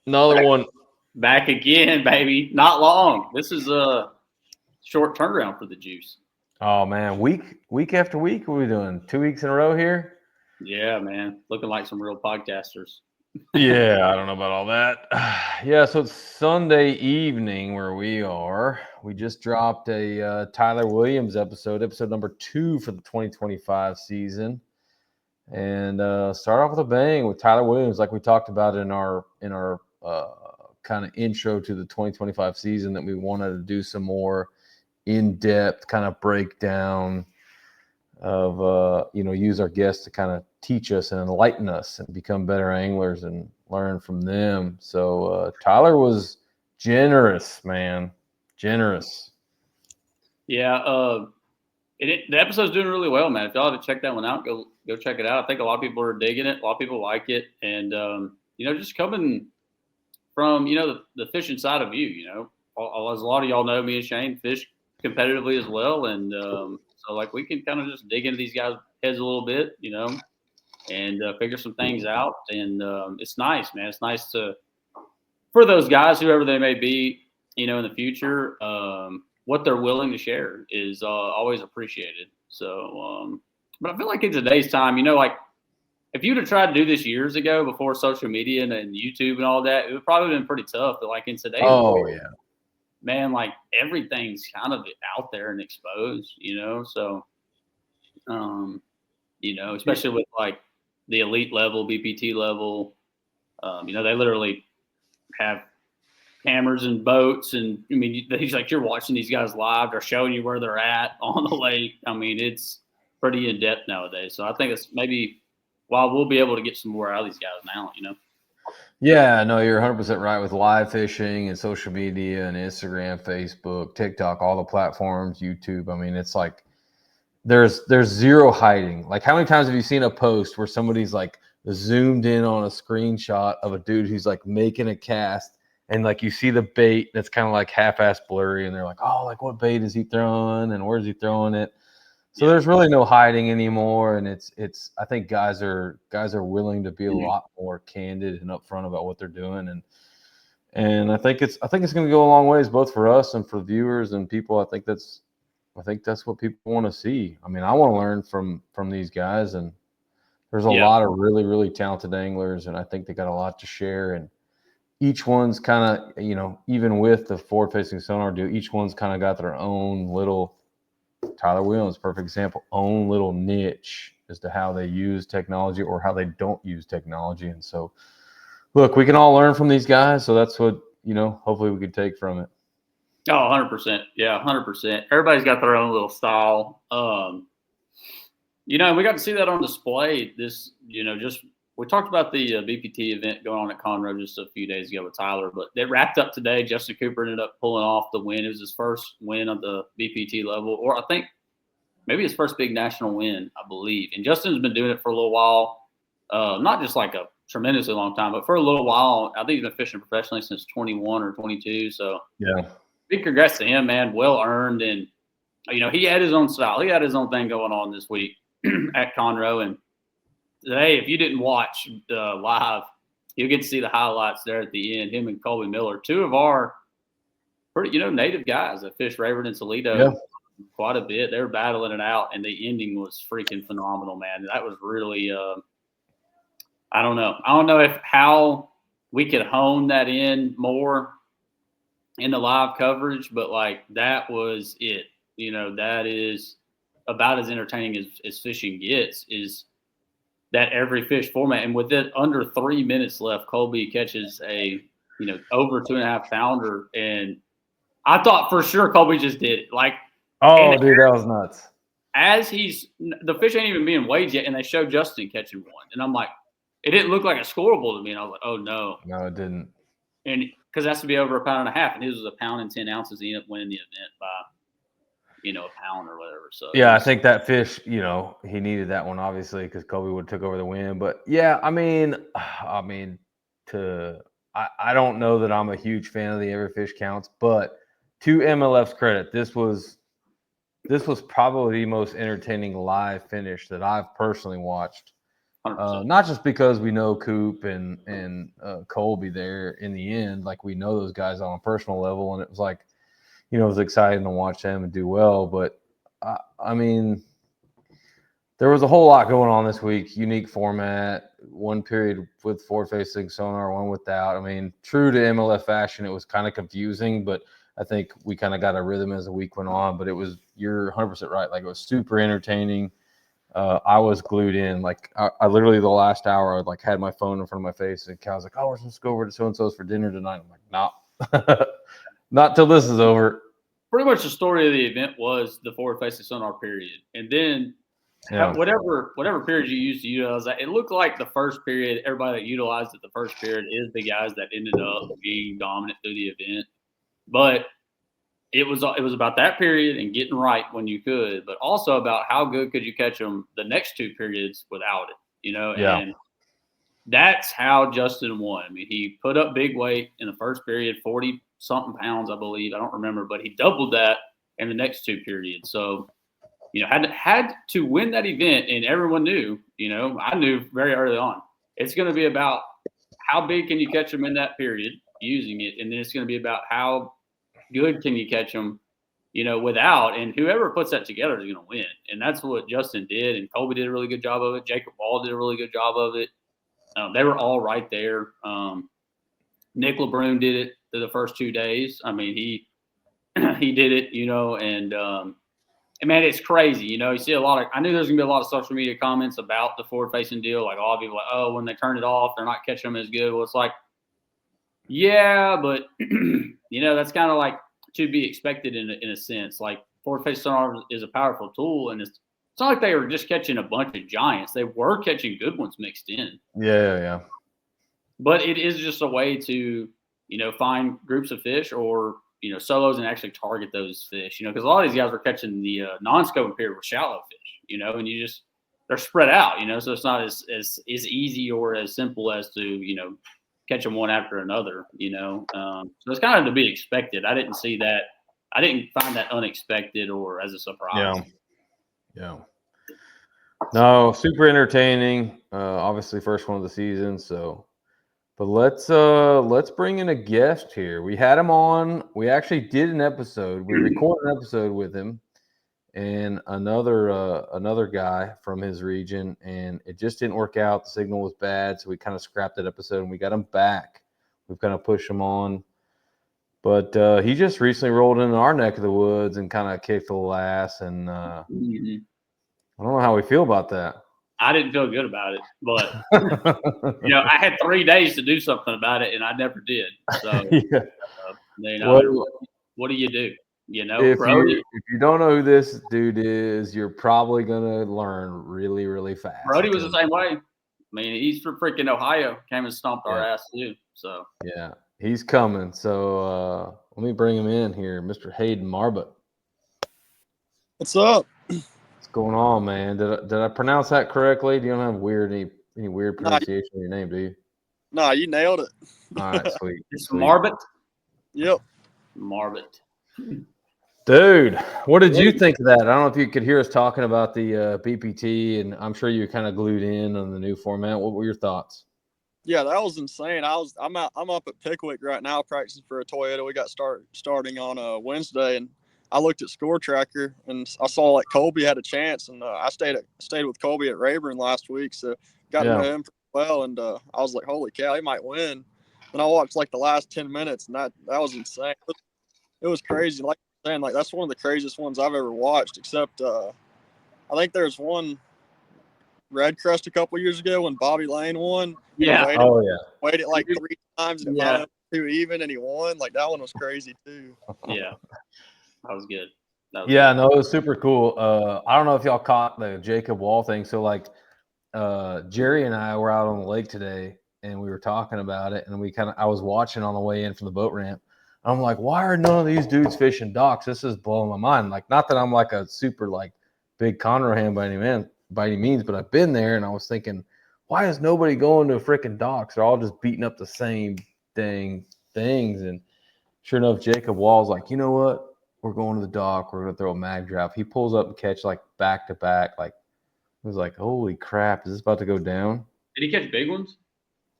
Another one. Back again, baby. Not long. This is a short turnaround for the juice. Oh man, week after week, what are we doing? 2 weeks in a row here? Yeah, man. Looking like some real podcasters. Yeah, I don't know about all that. Yeah, so it's Sunday evening where we are. We just dropped a Tyler Williams episode number 2 for the 2025 season, and start off with a bang with Tyler Williams, like we talked about in our kind of intro to the 2025 season, that we wanted to do some more in-depth kind of breakdown of use our guests to kind of teach us and enlighten us and become better anglers and learn from them. So Tyler was generous, man. Generous. Yeah, the episode's doing really well, man. If y'all haven't checked that one out, go check it out. I think a lot of people are digging it. A lot of people like it, and just coming from the fishing side of you, as a lot of y'all know, me and Shane fish competitively as well, and so like we can kind of just dig into these guys' heads a little bit, and figure some things out, and it's nice, man. It's nice for those guys, whoever they may be, in the future. What they're willing to share is always appreciated. So, but I feel like in today's time, like if you'd have tried to do this years ago before social media and YouTube and all that, it would probably have been pretty tough. But like in today's world, yeah, man, like everything's kind of out there and exposed, so, especially with like the elite level, BPT level, they literally have cameras and boats, and I mean, he's like, you're watching these guys live. They're showing you where they're at on the lake. I mean, it's pretty in depth nowadays. So I think it's maybe while we'll be able to get some more out of these guys now, Yeah, no, you're 100% right with live fishing and social media and Instagram, Facebook, TikTok, all the platforms, YouTube. I mean, it's like there's zero hiding. Like, how many times have you seen a post where somebody's like zoomed in on a screenshot of a dude who's like making a cast, and like you see the bait that's kind of like half-ass blurry, and they're like, oh, like what bait is he throwing and where's he throwing it? So there's really no hiding anymore, and it's I think guys are willing to be a lot more candid and upfront about what they're doing, and I think it's going to go a long ways, both for us and for viewers and people. I think that's what people want to see. I mean, I want to learn from these guys, and there's a lot of really, really talented anglers, and I think they got a lot to share. And each one's kind of, even with the forward-facing sonar deal, each one's kind of got their own little, Tyler Williams, perfect example, own little niche as to how they use technology or how they don't use technology. And so, look, we can all learn from these guys. So that's what, hopefully we could take from it. Oh, 100%. Yeah, 100%. Everybody's got their own little style. We got to see that on display. This, just we talked about the BPT event going on at Conroe just a few days ago with Tyler, but it wrapped up today. Justin Cooper ended up pulling off the win. It was his first win on the BPT level, or I think maybe his first big national win, I believe. And Justin's been doing it for a little while, not just like a tremendously long time, but for a little while. I think he's been fishing professionally since 21 or 22. So yeah, big congrats to him, man. Well earned. And, he had his own style. He had his own thing going on this week at Conroe. And today, if you didn't watch live, you'll get to see the highlights there at the end. Him and Colby Miller, two of our pretty, native guys that fish Rayburn and Toledo quite a bit. They were battling it out, and the ending was freaking phenomenal, man. That was really, I don't know. I don't know how we could hone that in more in the live coverage, but like that was it. That is about as entertaining as fishing gets, is that every fish format. And with it under 3 minutes left, Colby catches a, over 2.5 pounder. And I thought for sure Colby just did it. Like, oh, dude, that was nuts. As the fish ain't even being weighed yet, and they showed Justin catching one. And I'm like, it didn't look like a scoreable to me. And I was like, oh, no. No, it didn't. And because it has to be over 1.5 pounds, and his was 1 pound and 10 ounces. He ended up winning the event by, a pound or whatever. So yeah, I think that fish, he needed that one obviously because Kobe would have took over the win. But yeah, I don't know that I'm a huge fan of the every fish counts, but to MLF's credit, this was probably the most entertaining live finish that I've personally watched 100%. Not just because we know Coop and Colby there in the end, like we know those guys on a personal level, and it was like, it was exciting to watch them and do well. But I mean, there was a whole lot going on this week. Unique format, one period with forward-facing sonar, one without. I mean, true to MLF fashion, it was kind of confusing, but I think we kind of got a rhythm as the week went on. But you're 100% right. Like, it was super entertaining. I was glued in. Like, I literally the last hour, I had my phone in front of my face, and Cal's like, "Oh, we're supposed to go over to so-and-so's for dinner tonight." I'm like, "Nah, not till this is over." Pretty much the story of the event was the forward-facing sonar period, and then whatever period you used to utilize that, it looked like the first period, everybody that utilized it the first period is the guys that ended up being dominant through the event. But it was about that period and getting right when you could, but also about how good could you catch them the next two periods without it, Yeah. and that's how Justin won. I mean, he put up big weight in the first period, 40-something pounds, I believe. I don't remember, but he doubled that in the next two periods. So, had to win that event, and everyone knew, I knew very early on, it's going to be about how big can you catch them in that period using it, and then it's going to be about how good can you catch them, without, and whoever puts that together is going to win. And that's what Justin did, and Colby did a really good job of it. Jacob Wall did a really good job of it. They were all right there. Nick LeBrun did it through the first 2 days. I mean, he did it, and man, it's crazy. You see a lot of – I knew there's going to be a lot of social media comments about the forward-facing deal. Like, a lot of people like, oh, when they turn it off, they're not catching them as good. Well, it's like, yeah, but, that's kind of like to be expected in a sense. Like, forward-facing sonar is a powerful tool, and it's not like they were just catching a bunch of giants. They were catching good ones mixed in. Yeah. But it is just a way to, find groups of fish or, solos and actually target those fish, because a lot of these guys were catching the non-scoping period with shallow fish, and they're spread out, so it's not as easy or as simple as to, catch them one after another, so it's kind of to be expected. I didn't see that. I didn't find that unexpected or as a surprise. Yeah. No, super entertaining. Obviously, first one of the season. So, but let's bring in a guest here. We had him on. We actually did an episode. We recorded an episode with him and another guy from his region, and it just didn't work out. The signal was bad, so we kind of scrapped that episode, and we got him back. We've kind of pushed him on. But he just recently rolled into our neck of the woods and kind of kicked a little ass, and I don't know how we feel about that. I didn't feel good about it, but I had 3 days to do something about it, and I never did. So, what do you do? If you don't know who this dude is, you're probably gonna learn really, really fast. Brody was the same way. I mean, he's from freaking Ohio. Came and stomped our ass too. So yeah, he's coming. So let me bring him in here, Mr. Hayden Marbut. What's up? What's going on, man? Did I pronounce that correctly? Do you don't have any weird pronunciation of your name, do you? No, you nailed it. All right, sweet. It's Marbut. Yep. Marbut. Dude, what did you think of that? I don't know if you could hear us talking about the BPT, and I'm sure you're kind of glued in on the new format. What were your thoughts? Yeah, that was insane. I'm up at Pickwick right now practicing for a Toyota. We got starting on Wednesday, and I looked at Score Tracker and I saw like Colby had a chance, and I stayed with Colby at Rayburn last week, so got to know him pretty well, and I was like, holy cow, he might win. And I watched like the last 10 minutes, and that was insane. It was crazy. Like you're saying, like that's one of the craziest ones I've ever watched. Except I think there's one Red Crest a couple years ago when Bobby Lane won. Yeah. Waited like 3 times and it finally went 2 even, and he won. Like that one was crazy too. Yeah, that was good. No, it was super cool. I don't know if y'all caught the Jacob Wall thing. So like Jerry and I were out on the lake today, and we were talking about it, and I was watching on the way in from the boat ramp. I'm like, why are none of these dudes fishing docks? This is blowing my mind. Like, not that I'm like a super like big Conroe hand by any means, but I've been there, and I was thinking, why is nobody going to freaking docks? They're all just beating up the same things. And sure enough, Jacob Wall's like, you know what? We're going to the dock. We're going to throw a mag drop. He pulls up and catch like back to back, like It was like, holy crap, is this about to go down? Did he catch big ones?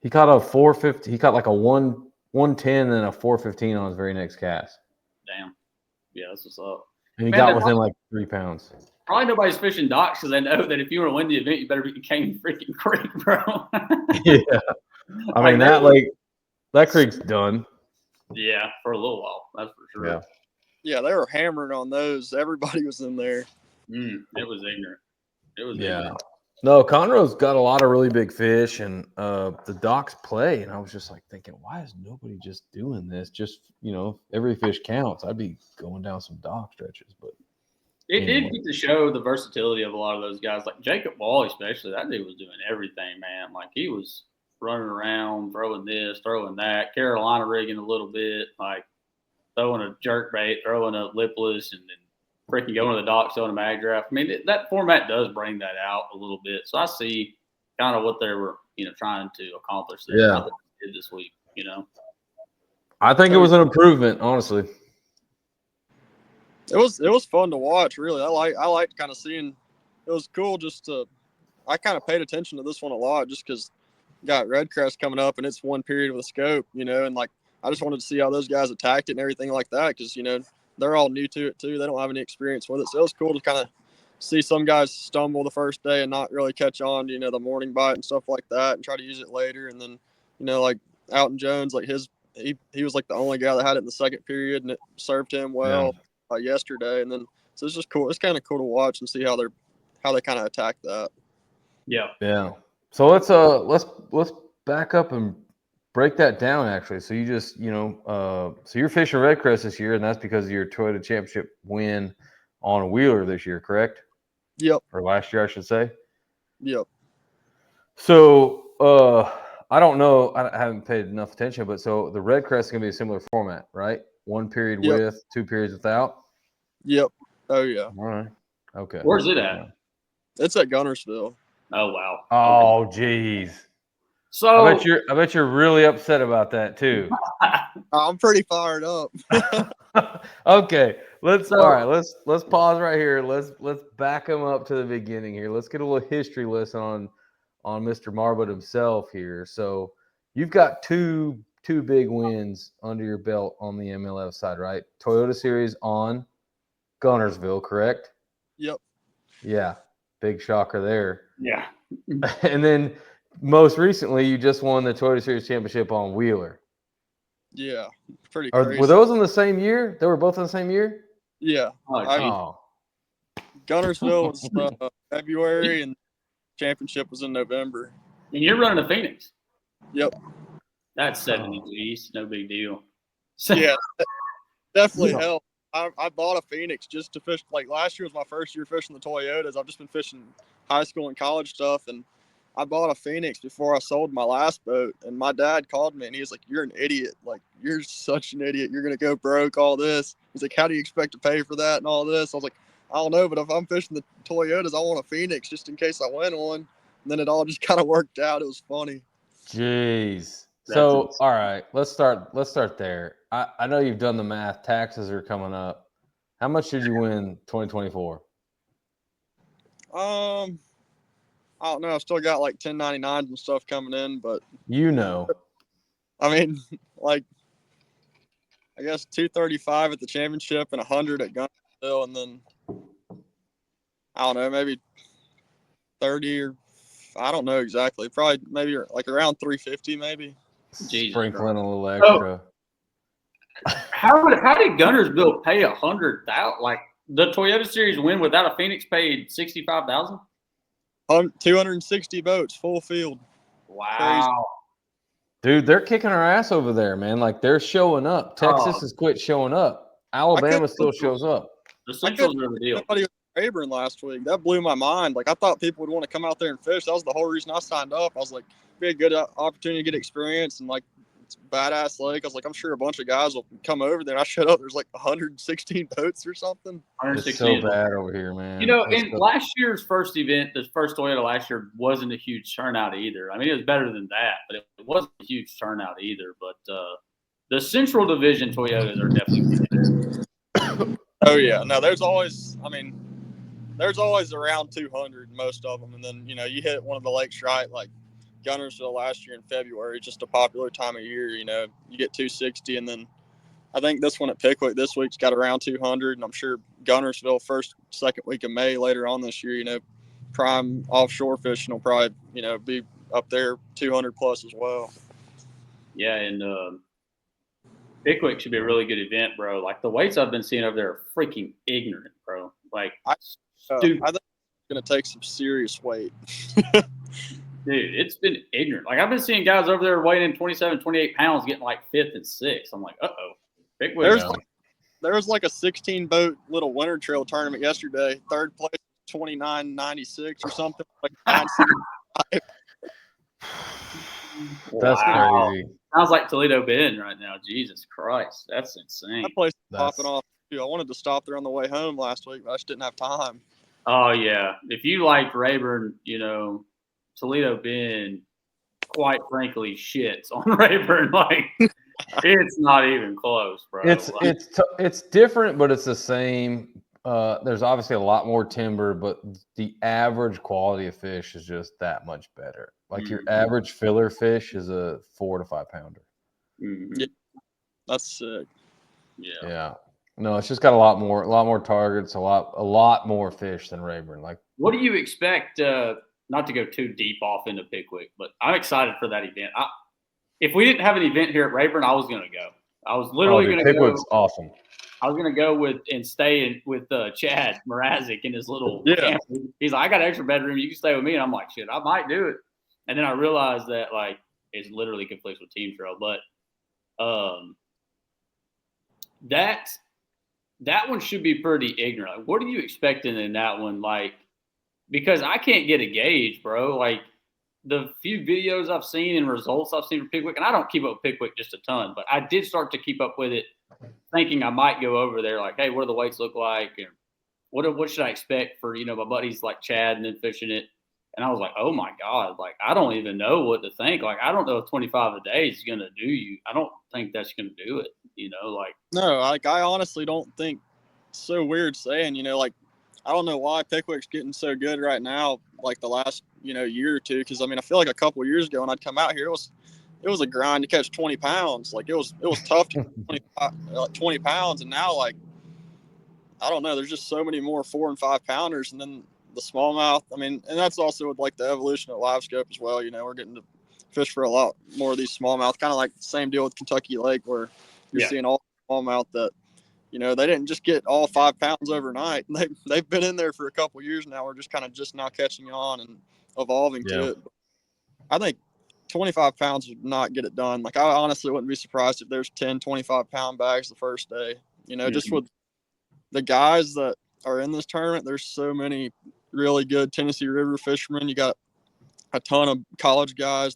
He caught a 450. He caught like a 110 and a 415 on his very next cast. Damn. Yeah, that's what's up. And he Man, got within like 3 pounds. Probably nobody's fishing docks because they know that if you want to win the event, you better be in Cane freaking Creek, bro. Yeah. I mean, that creek's done. Yeah, for a little while. That's for sure. Yeah. Yeah, they were hammering on those. Everybody was in there. It was ignorant. Yeah. No, Conroe's got a lot of really big fish, and the docks play. And I was just like thinking, why is nobody just doing this? Just, every fish counts. I'd be going down some dock stretches, but it did get to show the versatility of a lot of those guys. Like Jacob Wall, especially, that dude was doing everything, man. Like he was running around, throwing this, throwing that, Carolina rigging a little bit, like throwing a jerk bait, throwing a lipless, and then freaking going to the docks, throwing a mag draft. I mean, that format does bring that out a little bit. So I see kind of what they were, trying to accomplish there. Yeah. Did this week, I think it was an improvement, honestly. It was fun to watch, really. I liked kind of seeing. It was cool I kind of paid attention to this one a lot just because got Red Crest coming up and it's one period with a scope, and like I just wanted to see how those guys attacked it and everything like that because they're all new to it too. They don't have any experience with it, so it was cool to kind of see some guys stumble the first day and not really catch on, the morning bite and stuff like that, and try to use it later. And then like Alton Jones, like he was like the only guy that had it in the second period, and it served him well yesterday. And then so it's just cool. It's kind of cool to watch and see how they kind of attack that. Yeah. Yeah. So let's back up and break that down, actually. So you just, so you're fishing Red Crest this year, and that's because of your Toyota Championship win on a Wheeler this year, correct? Yep. Or last year, I should say. Yep. So I don't know. I haven't paid enough attention, but so the Red Crest is going to be a similar format, right? 1 period with, 2 periods without? Yep. Oh, yeah. All right. Okay. Where's it at? It's at Guntersville. Oh, wow. Oh, geez. So I bet you're really upset about that too. I'm pretty fired up. Okay, let's pause right here. Let's back him up to the beginning here. Let's get a little history lesson on Mr. Marbut himself here. So you've got two big wins under your belt on the MLF side, right? Toyota Series on Guntersville, correct? Yep. Yeah, big shocker there. Yeah. And then most recently, you just won the Toyota Series Championship on Wheeler. Yeah, pretty crazy. Were those in the same year? They were both in the same year? Yeah. Guntersville was February, and championship was in November. And you're running a Phoenix. Yep. That's 70 G's. No big deal. Yeah, definitely helped. I bought a Phoenix just to fish. Like last year was my first year fishing the Toyotas. I've just been fishing high school and college stuff, and I bought a Phoenix before I sold my last boat. And my dad called me and he was like, "You're an idiot. Like, you're such an idiot. You're gonna go broke. All this." He's like, "How do you expect to pay for that and all this?" I was like, "I don't know, but if I'm fishing the Toyotas, I want a Phoenix just in case I win one." And then it all just kind of worked out. It was funny. Jeez. So, all right, let's start there. I know you've done the math. Taxes are coming up. How much did you win 2024? I don't know. I've still got like 1099s and stuff coming in, but I mean, like, I guess 235 at the championship and 100 at Guntersville, and then I don't know, maybe 30 or I don't know exactly. Probably maybe like around 350, maybe. Sprinkling a little extra. How did Guntersville pay 100,000? Like the Toyota Series win without a Phoenix paid 65,000. 260 boats, full field. Wow. Dude, they're kicking our ass over there, man. Like, they're showing up. Texas has quit showing up. Alabama still shows up. The Central's are the deal. Somebody was Rayburn last week. That blew my mind. Like, I thought people would want to come out there and fish. That was the whole reason I signed up. I was like, it'd be a good opportunity to get experience, and like, it's a badass lake. I was like, I'm sure a bunch of guys will come over there. And I showed up. There's like 116 boats or something. It's so bad over here, man. Last year's first event, the first Toyota last year, wasn't a huge turnout either. I mean, it was better than that, but it wasn't a huge turnout either. But the Central Division Toyotas are definitely there. Oh, yeah. No, there's always, I mean, there's always around 200 most of them, and then you hit one of the lakes right, like Guntersville last year in February, just a popular time of year. You get 260, and then I think this one at Pickwick this week's got around 200, and I'm sure Guntersville second week of May later on this year, prime offshore fishing will probably be up there 200 plus as well. Yeah, and Pickwick should be a really good event, bro. Like the weights I've been seeing over there are freaking ignorant, bro. Like stupid. I think it's gonna take some serious weight. Dude, it's been ignorant. Like I've been seeing guys over there weighing in 27, 28 pounds getting like 5th and 6th. I'm like, uh-oh. Pickwick. There was like a 16 boat little winter trail tournament yesterday. Third place, 29.96 or something. Like 9.75. That's crazy. Sounds like Toledo Bend right now. Jesus Christ, that's insane. That place is popping off too. I wanted to stop there on the way home last week, but I just didn't have time. Oh yeah, if you like Rayburn, Toledo Bend, quite frankly, shits on Rayburn. Like it's not even close, bro. It's different, but it's the same. There's obviously a lot more timber, but the average quality of fish is just that much better. Like your average filler fish is a 4 to 5 pounder. Mm-hmm. Yeah, that's sick. Yeah. No, it's just got a lot more targets, a lot more fish than Rayburn. Like, what do you expect? Not to go too deep off into Pickwick, but I'm excited for that event. If we didn't have an event here at Rayburn, I was going to go. I was literally going to go. Pickwick's awesome. I was going to go and stay with Chad Mrazek in his little camp. He's like, I got an extra bedroom. You can stay with me. And I'm like, shit, I might do it. And then I realized that like it's literally conflicts with Team Trail. But that one should be pretty ignorant. Like, what are you expecting in that one? Like, because I can't get a gauge, bro. Like the few videos I've seen and results I've seen for Pickwick, and I don't keep up with Pickwick just a ton, but I did start to keep up with it, thinking I might go over there. Like, hey, what do the weights look like? And what should I expect for my buddies like Chad and then fishing it? And I was like, oh my God, like I don't even know what to think. Like I don't know if 25 a day is gonna do you. I don't think that's gonna do it. Like no, like I honestly don't think. It's so weird saying, like I don't know why Pickwick's getting so good right now, like the last year or two. Because I mean, I feel like a couple of years ago when I'd come out here, it was a grind to catch 20 pounds. Like it was tough to catch 20 pounds, and now like I don't know. There's just so many more 4 and 5 pounders, and then the smallmouth. I mean, and that's also with like the evolution of live scope as well. We're getting to fish for a lot more of these smallmouth. Kind of like the same deal with Kentucky Lake, where you're seeing all smallmouth that they didn't just get all 5 pounds overnight. They've been in there for a couple of years now. We're just kind of just now catching on and evolving to it. But I think 25 pounds would not get it done. Like I honestly wouldn't be surprised if there's 10, 25 pound bags the first day. Just with the guys that are in this tournament, there's so many really good Tennessee River fishermen. You got a ton of college guys.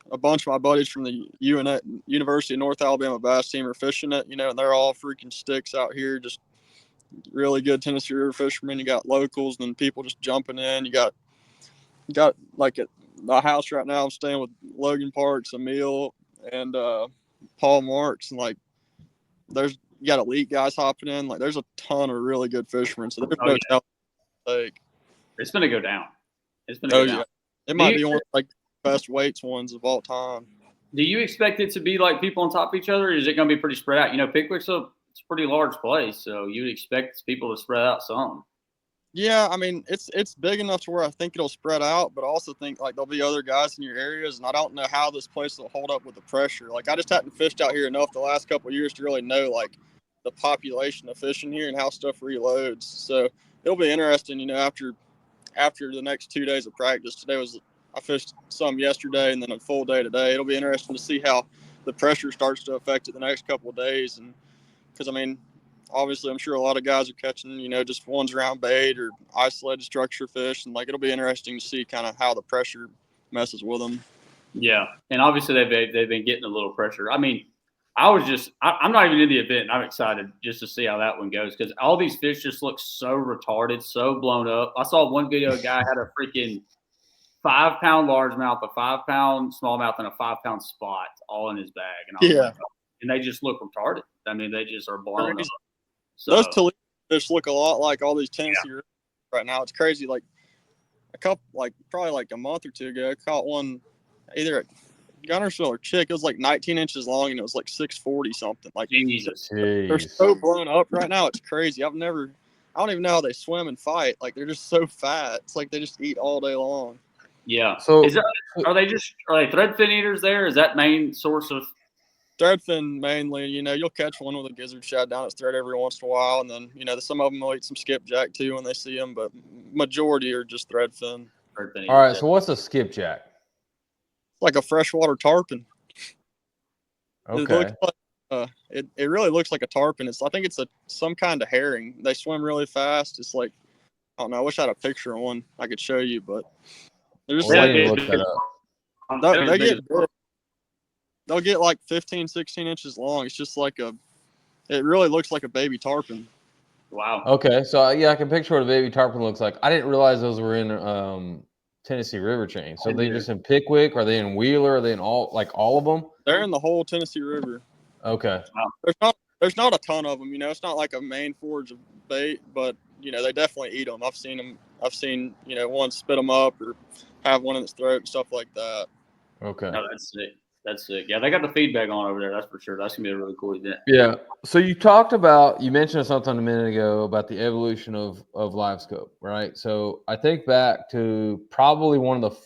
A bunch of my buddies from the University of North Alabama bass team are fishing it, and they're all freaking sticks out here. Just really good Tennessee River fishermen. You got locals and then people just jumping in. You got like at the house right now, I'm staying with Logan Parks, Emil, and Paul Marks, and like you got elite guys hopping in. Like there's a ton of really good fishermen. So there's no doubt. Like it's gonna go down. It's gonna go down. It might be one of like best weights ones of all time. Do you expect it to be like people on top of each other, or is it going to be pretty spread out? Pickwick's it's a pretty large place, so you'd expect people to spread out some. Yeah, I mean it's big enough to where I think it'll spread out, but I also think like there'll be other guys in your areas, and I don't know how this place will hold up with the pressure. Like I just hadn't fished out here enough the last couple of years to really know like the population of fishing here and how stuff reloads. So it'll be interesting, after the next 2 days of practice. I fished some yesterday and then a full day today. It'll be interesting to see how the pressure starts to affect it the next couple of days. And because, I mean, obviously I'm sure a lot of guys are catching, just ones around bait or isolated structure fish. And like, it'll be interesting to see kind of how the pressure messes with them. Yeah. And obviously they've been getting a little pressure. I mean, I'm not even in the event. I'm excited just to see how that one goes. Cause all these fish just look so retarded, so blown up. I saw one video, a guy had a freaking 5 pound largemouth, a 5 pound smallmouth, and a 5 pound spot all in his bag. And I was like, and they just look retarded. I mean, they just are blown up. So, those Toledo fish look a lot like all these Tennessee rivers right now. It's crazy. Like probably like a month or two ago, I caught one either at Guntersville or Chick. It was like 19 inches long and it was like 640 something. Like Jesus. they're so blown up right now. It's crazy. I don't even know how they swim and fight. Like they're just so fat. It's like they just eat all day long. Yeah. So are they threadfin eaters there? Is that main source of Threadfin mainly? You'll catch one with a gizzard shad down its thread every once in a while, and then some of them will eat some skipjack too when they see them, but majority are just thredfin. threadfin? all right, so what's a skipjack? Like a freshwater tarpon. Okay. It looks like, it really looks like a tarpon. I think it's some kind of herring. They swim really fast. It's like, I don't know. I wish I had a picture of one I could show you, but they're just I need to look that up. They'll get like 15, 16 inches long. It's just like it really looks like a baby tarpon. Wow. Okay, so yeah, I can picture what a baby tarpon looks like. I didn't realize those were in Tennessee River chain. So they just in Pickwick? Are they in Wheeler? Are they in all of them? They're in the whole Tennessee River. Okay. There's not a ton of them. It's not like a main forage of bait, but they definitely eat them. I've seen them. I've seen one spit them up or have one in its throat and stuff like that. Okay. No, that's sick. That's sick. Yeah, they got the feedback on over there. That's for sure. That's gonna be a really cool event. Yeah. So you mentioned something a minute ago about the evolution of live scope, right? So I think back to probably one of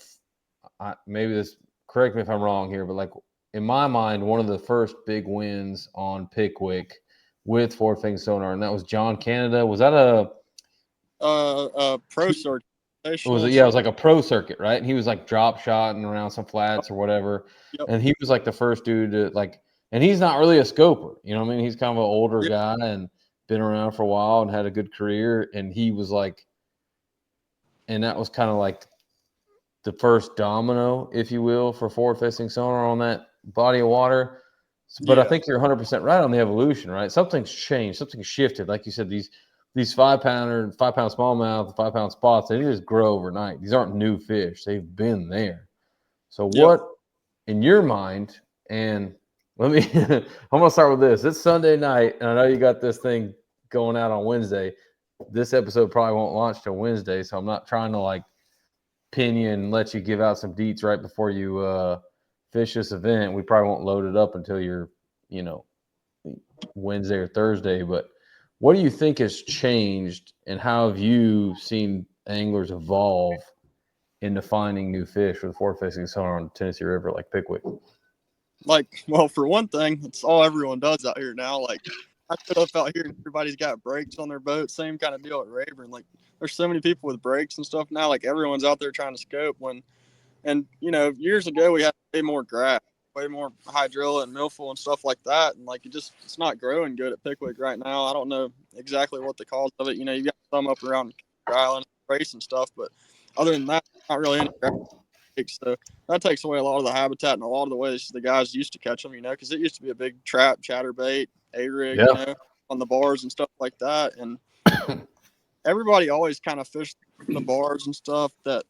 the correct me if I'm wrong here, but like in my mind, one of the first big wins on Pickwick with forward-facing sonar, and that was John Canada. Was that a pro circuit? It was like a pro circuit, right? And he was like drop shotting around some flats or whatever. Yep. And he was like the first dude to and he's not really a scoper, you know what I mean? He's kind of an older guy and been around for a while and had a good career. And he was like, and that was kind of like the first domino, if you will, for forward-facing sonar on that body of water. But I think you're 100% right on the evolution, right? Something's changed, something's shifted. Like you said, these 5-pound smallmouth, 5-pound spots, they just grow overnight. These aren't new fish. They've been there. So what, in your mind, and I'm going to start with this. It's Sunday night, and I know you got this thing going out on Wednesday. This episode probably won't launch till Wednesday, so I'm not trying to pin you and let you give out some deets right before you fish this event. We probably won't load it up until you're, Wednesday or Thursday, but what do you think has changed, and how have you seen anglers evolve into finding new fish with forward-facing sonar on the Tennessee River like Pickwick? Well, for one thing, it's all everyone does out here now. I sit up out here and everybody's got brakes on their boat. Same kind of deal at Rayburn. There's so many people with brakes and stuff now. Everyone's out there trying to scope years ago we had way more grass, way more hydrilla and milfoil and stuff like that. And it's not growing good at Pickwick right now. I don't know exactly what the cause of it. You got some up around Island race and stuff, but other than that, not really any grass. So that takes away a lot of the habitat and a lot of the ways the guys used to catch them, because it used to be a big trap, chatterbait, A-rig, on the bars and stuff like that. And everybody always kind of fished the bars and stuff that,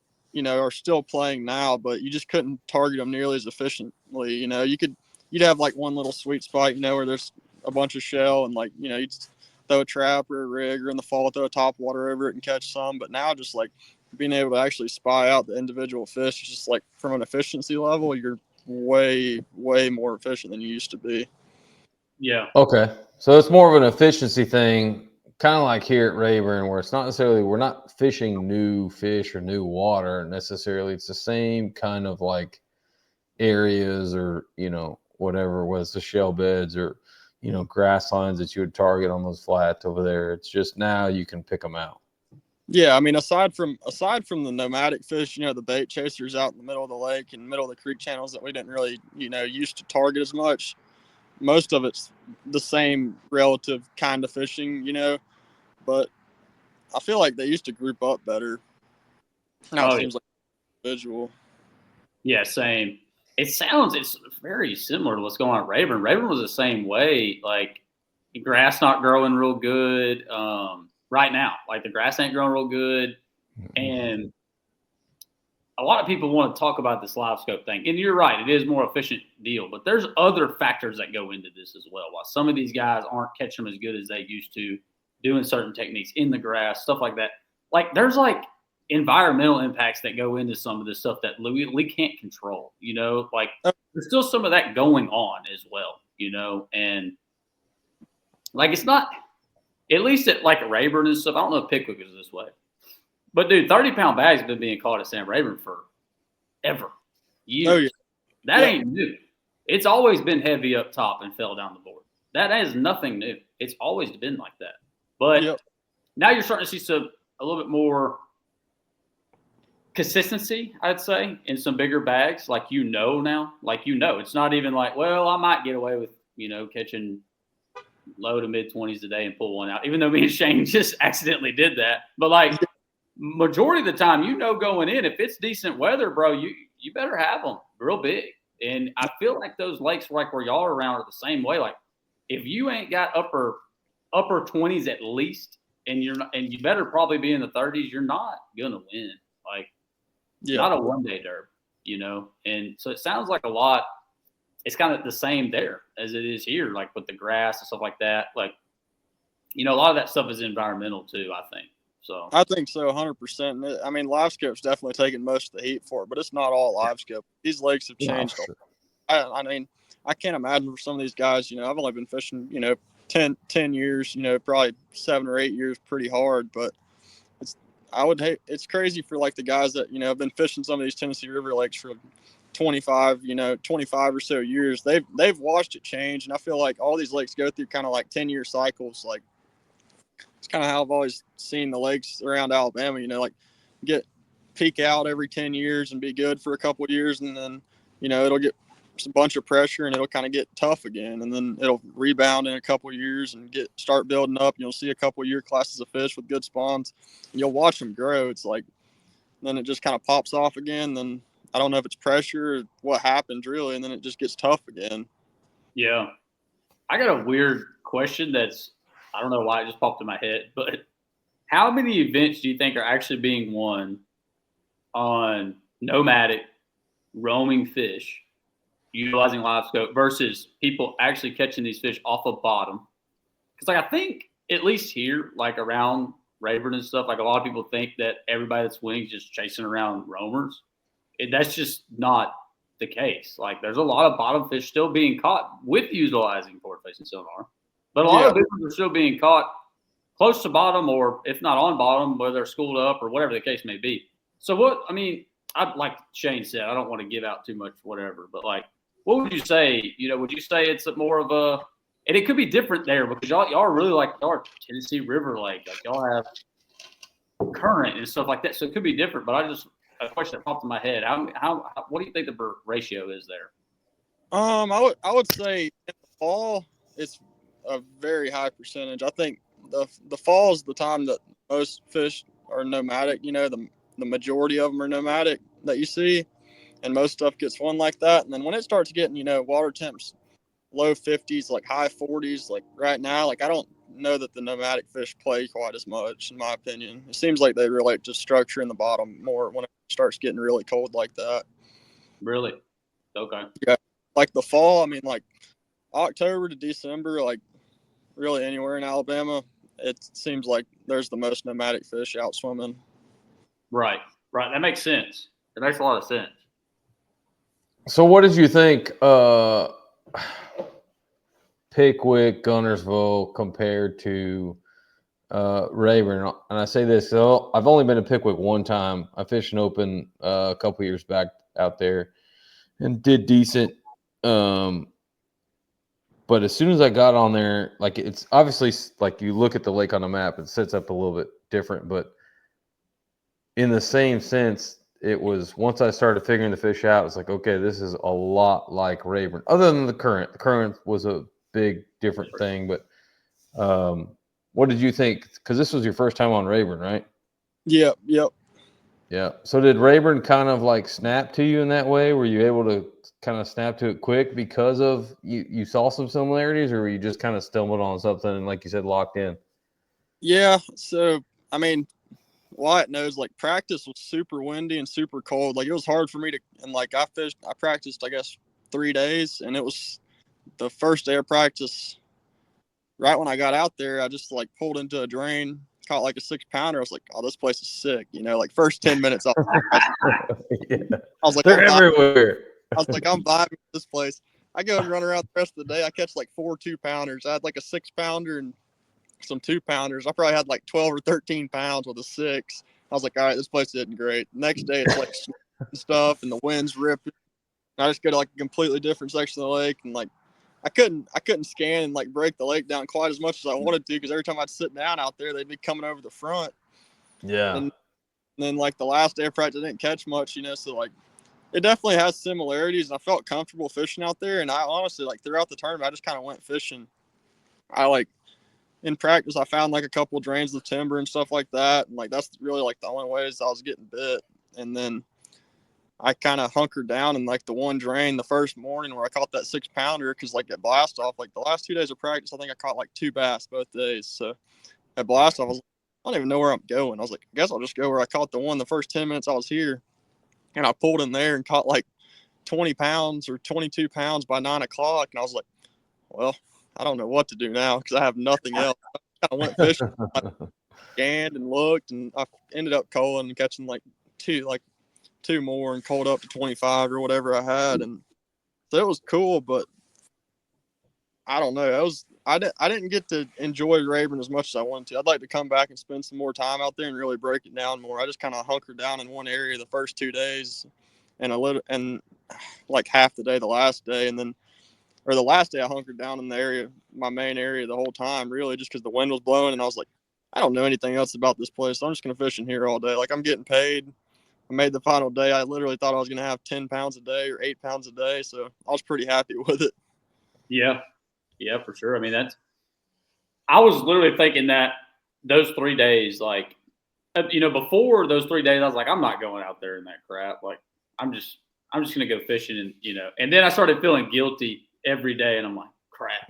are still playing now, but you just couldn't target them nearly as efficiently. You'd have one little sweet spot, where there's a bunch of shell and you'd throw a trap or a rig, or in the fall throw a top water over it and catch some. But now just being able to actually spy out the individual fish, just from an efficiency level, you're way, way more efficient than you used to be. Yeah. Okay. So it's more of an efficiency thing, kind of like here at Rayburn, where it's not necessarily, we're not fishing new fish or new water necessarily. It's the same kind of areas or, whatever, whether it's the shell beds or, grass lines that you would target on those flats over there. It's just now you can pick them out. Yeah, aside from the nomadic fish, the bait chasers out in the middle of the lake and middle of the creek channels that we didn't really, used to target as much, most of it's the same relative kind of fishing, but I feel like they used to group up better. Now it seems like individual. Yeah, same. It's very similar to what's going on at Rayburn. Rayburn was the same way. The grass not growing real good. Right now, the grass ain't growing real good, and a lot of people want to talk about this live scope thing. And you're right, it is more efficient deal, but there's other factors that go into this as well. While some of these guys aren't catching them as good as they used to, doing certain techniques in the grass, stuff like that. Like there's like environmental impacts that go into some of this stuff that we can't control, you know, like there's still some of that going on as well, you know, and like it's not, at least at like Rayburn and stuff. I don't know if Pickwick is this way, but dude, 30-pound bags have been being caught at Sam Rayburn for ever. Years. Oh, yeah. That ain't new. It's always been heavy up top and fell down the board. That is nothing new. It's always been like that. But now you're starting to see a little bit more consistency, I'd say, in some bigger bags. Like now, it's not even like, well, I might get away with catching low to mid 20s a day and pull one out. Even though me and Shane just accidentally did that, but like majority of the time, going in, if it's decent weather, bro, you better have them real big. And I feel like those lakes like where y'all are around are the same way. Like if you ain't got upper 20s at least, and you better probably be in the 30s, you're not gonna win. Like not a one-day derby, And so it sounds like a lot. It's kind of the same there as it is here, like with the grass and stuff like that. Like, a lot of that stuff is environmental too, I think. So I think so, 100%. I mean, live scope's definitely taking most of the heat for it, but it's not all live scope. These lakes have changed. Sure. I mean, I can't imagine for some of these guys, I've only been fishing, 10 years, probably 7 or 8 years pretty hard, but it's crazy for like the guys that, have been fishing some of these Tennessee River lakes for 25 or so years. They've watched it change, and I feel like all these lakes go through kind of like 10-year cycles. Like it's kind of how I've always seen the lakes around Alabama, like peak out every 10 years and be good for a couple of years, and then it'll get a bunch of pressure and it'll kind of get tough again, and then it'll rebound in a couple of years and start building up. You'll see a couple of year classes of fish with good spawns, and you'll watch them grow. It's like then it just kind of pops off again. Then I don't know if it's pressure or what happens really, and then it just gets tough again. Yeah, I got a weird question that's, I don't know why it just popped in my head, but how many events do you think are actually being won on nomadic roaming fish utilizing live scope versus people actually catching these fish off of bottom? Because like I think at least here, like around Rayburn and stuff, like a lot of people think that everybody that's winning is just chasing around roamers. That's just not the case. Like there's a lot of bottom fish still being caught with utilizing forward-facing sonar, but a lot of fish are still being caught close to bottom, or if not on bottom, whether they're schooled up or whatever the case may be. So like Shane said, I don't want to give out too much whatever, but like, what would you say? Would you say it's more of a, and it could be different there because y'all are really like y'all are Tennessee River Lake, like y'all have current and stuff like that, so it could be different. But a question that popped in my head: how what do you think the ratio is there? I would say in the fall it's a very high percentage. I think the fall is the time that most fish are nomadic. The majority of them are nomadic that you see, and most stuff gets won like that. And then when it starts getting, water temps low 50s, like high 40s, like right now, like I don't know that the nomadic fish play quite as much, in my opinion. It seems like they relate to structure in the bottom more when it starts getting really cold like that. Really? Okay. Yeah. Like the fall, I mean, like October to December, like really anywhere in Alabama, it seems like there's the most nomadic fish out swimming. Right. That makes sense. It makes a lot of sense. So what did you think Pickwick, Guntersville compared to Rayburn? And I say this, so I've only been to Pickwick one time. I fished an open a couple years back out there and did decent. But as soon as I got on there, like it's obviously like you look at the lake on the map, it sets up a little bit different, but in the same sense, it was once I started figuring the fish out, it's like, okay, this is a lot like Rayburn. Other than the current. The current was a big different thing. But what did you think? Because this was your first time on Rayburn, right? Yep. Yeah. So did Rayburn kind of like snap to you in that way? Were you able to kind of snap to it quick because of you saw some similarities, or were you just kind of stumbled on something and, like you said, locked in? Yeah. So, I mean, Wyatt knows, like, practice was super windy and super cold. Like, it was hard for me to, and like I practiced, I guess, 3 days, and it was the first day of practice right when I got out there, I just like pulled into a drain, caught like a 6-pounder. I was like, oh, this place is sick. You know, like first 10 minutes, I was like, they're everywhere. I was like, I'm vibing with this place. I go and run around the rest of the day. I catch like 4 2-pounders. I had like a 6-pounder and some 2-pounders. I probably had like 12 or 13 pounds with a 6. I was like, all right, this place isn't great. Next day, it's like stuff and the wind's ripping. I just go to like a completely different section of the lake, and like I couldn't scan and like break the lake down quite as much as I wanted to, because every time I'd sit down out there, they'd be coming over the front. Yeah. And then like the last day of practice, I didn't catch much, you know. So like it definitely has similarities, and I felt comfortable fishing out there. And I honestly, like throughout the tournament, I just kind of went fishing. I like in practice, I found like a couple of drains of timber and stuff like that, and like that's really like the only ways I was getting bit. And then I kind of hunkered down in like the one drain the first morning where I caught that 6-pounder, because like at blast off, like the last 2 days of practice, I think I caught like 2 bass both days. So at blast off, I was like, I don't even know where I'm going. I was like, I guess I'll just go where I caught the one the first 10 minutes I was here. And I pulled in there and caught like 20 pounds or 22 pounds by 9 o'clock. And I was like, well, I don't know what to do now because I have nothing else. I kind of went fishing, I scanned and looked, and I ended up culling and catching like two more and culled up to 25 or whatever I had. And so it was cool, but I don't know. I didn't get to enjoy Rayburn as much as I wanted to. I'd like to come back and spend some more time out there and really break it down more. I just kind of hunkered down in one area the first 2 days, and like half the day the last day, and then the last day I hunkered down in the area, my main area, the whole time, really, just because the wind was blowing, and I was like, I don't know anything else about this place, so I'm just gonna fish in here all day. Like, I'm getting paid. I made the final day. I literally thought I was gonna have 10 pounds a day or 8 pounds a day, so I was pretty happy with it. Yeah, for sure. I mean, I was literally thinking that those 3 days, like, before those 3 days, I was like, I'm not going out there in that crap. Like, I'm just gonna go fishing, and then I started feeling guilty every day, and I'm like, crap,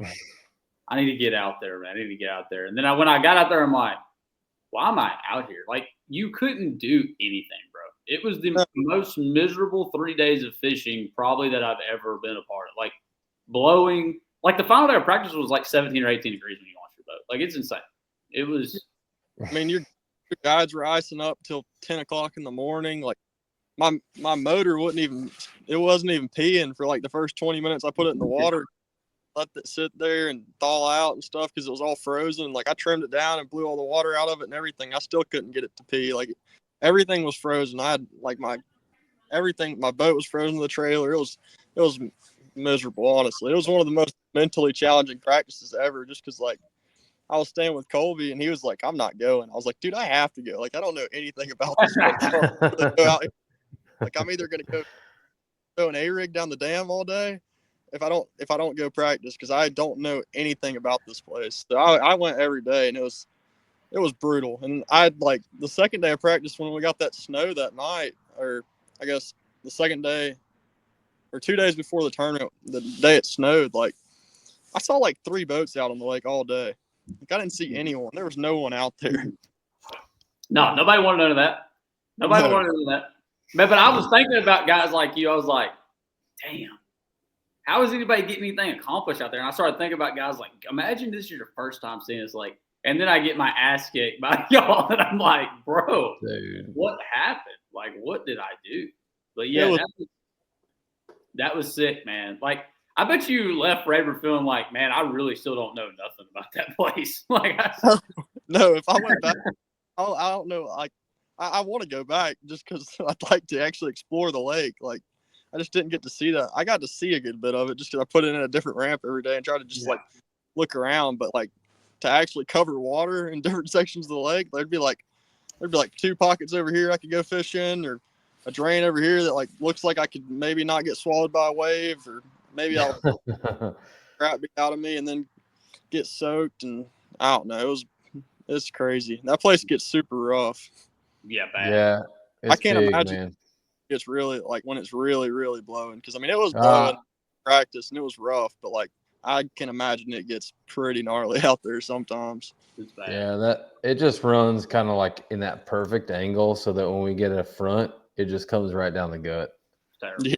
I need to get out there, man. I need to get out there. And then when I got out there, I'm like, why am I out here? Like, you couldn't do anything, bro. It was the most miserable 3 days of fishing probably that I've ever been a part of. Like, blowing, like the final day of practice was like 17 or 18 degrees when you launched your boat. Like, it's insane. It was. I mean, your guides were icing up till 10 o'clock in the morning. Like, my motor wasn't even peeing for like the first 20 minutes. I put it in the water, let it sit there and thaw out and stuff because it was all frozen. Like, I trimmed it down and blew all the water out of it and everything. I still couldn't get it to pee. Like, everything was frozen. I had like my boat was frozen to the trailer. It was miserable, honestly. It was one of the most mentally challenging practices ever, just because like I was staying with Colby and he was like, I'm not going. I was like, dude, I have to go. Like, I don't know anything about this. Go out. Like, I'm either gonna go throw an A-rig down the dam all day if I don't go practice, because I don't know anything about this place. So I went every day, and it was brutal. And I'd like the second day of practice when we got that snow that night, or I guess the second day or 2 days before the tournament, the day it snowed, like I saw like 3 boats out on the lake all day. Like, I didn't see anyone. There was no one out there. No, nobody wanted none of that. Nobody wanted none of that. But I was thinking about guys like you. I was like, damn, how is anybody getting anything accomplished out there? And I started thinking about guys like, imagine this is your first time seeing this lake. And then I get my ass kicked by y'all, and I'm like, bro, dude, what happened? Like, what did I do? But yeah, that was sick, man. Like, I bet you left Rayburn feeling like, man, I really still don't know nothing about that place. Like, no, if I went back, I don't know. Like, I want to go back just because I'd like to actually explore the lake. Like, I just didn't get to see that. I got to see a good bit of it just because I put it in a different ramp every day and try to just like look around. But like, to actually cover water in different sections of the lake, there'd be like 2 pockets over here I could go fish in, or a drain over here that like looks like I could maybe not get swallowed by a wave, or maybe I'll crap beat out of me and then get soaked. And I don't know. It's crazy. That place gets super rough. Yeah, bad. Yeah, I can't big, imagine man. It's really like when it's really, really blowing. Because I mean, it was blowing practice and it was rough, but like I can imagine it gets pretty gnarly out there sometimes. It's bad. Yeah, it just runs kind of like in that perfect angle, so that when we get a front, it just comes right down the gut. Yeah.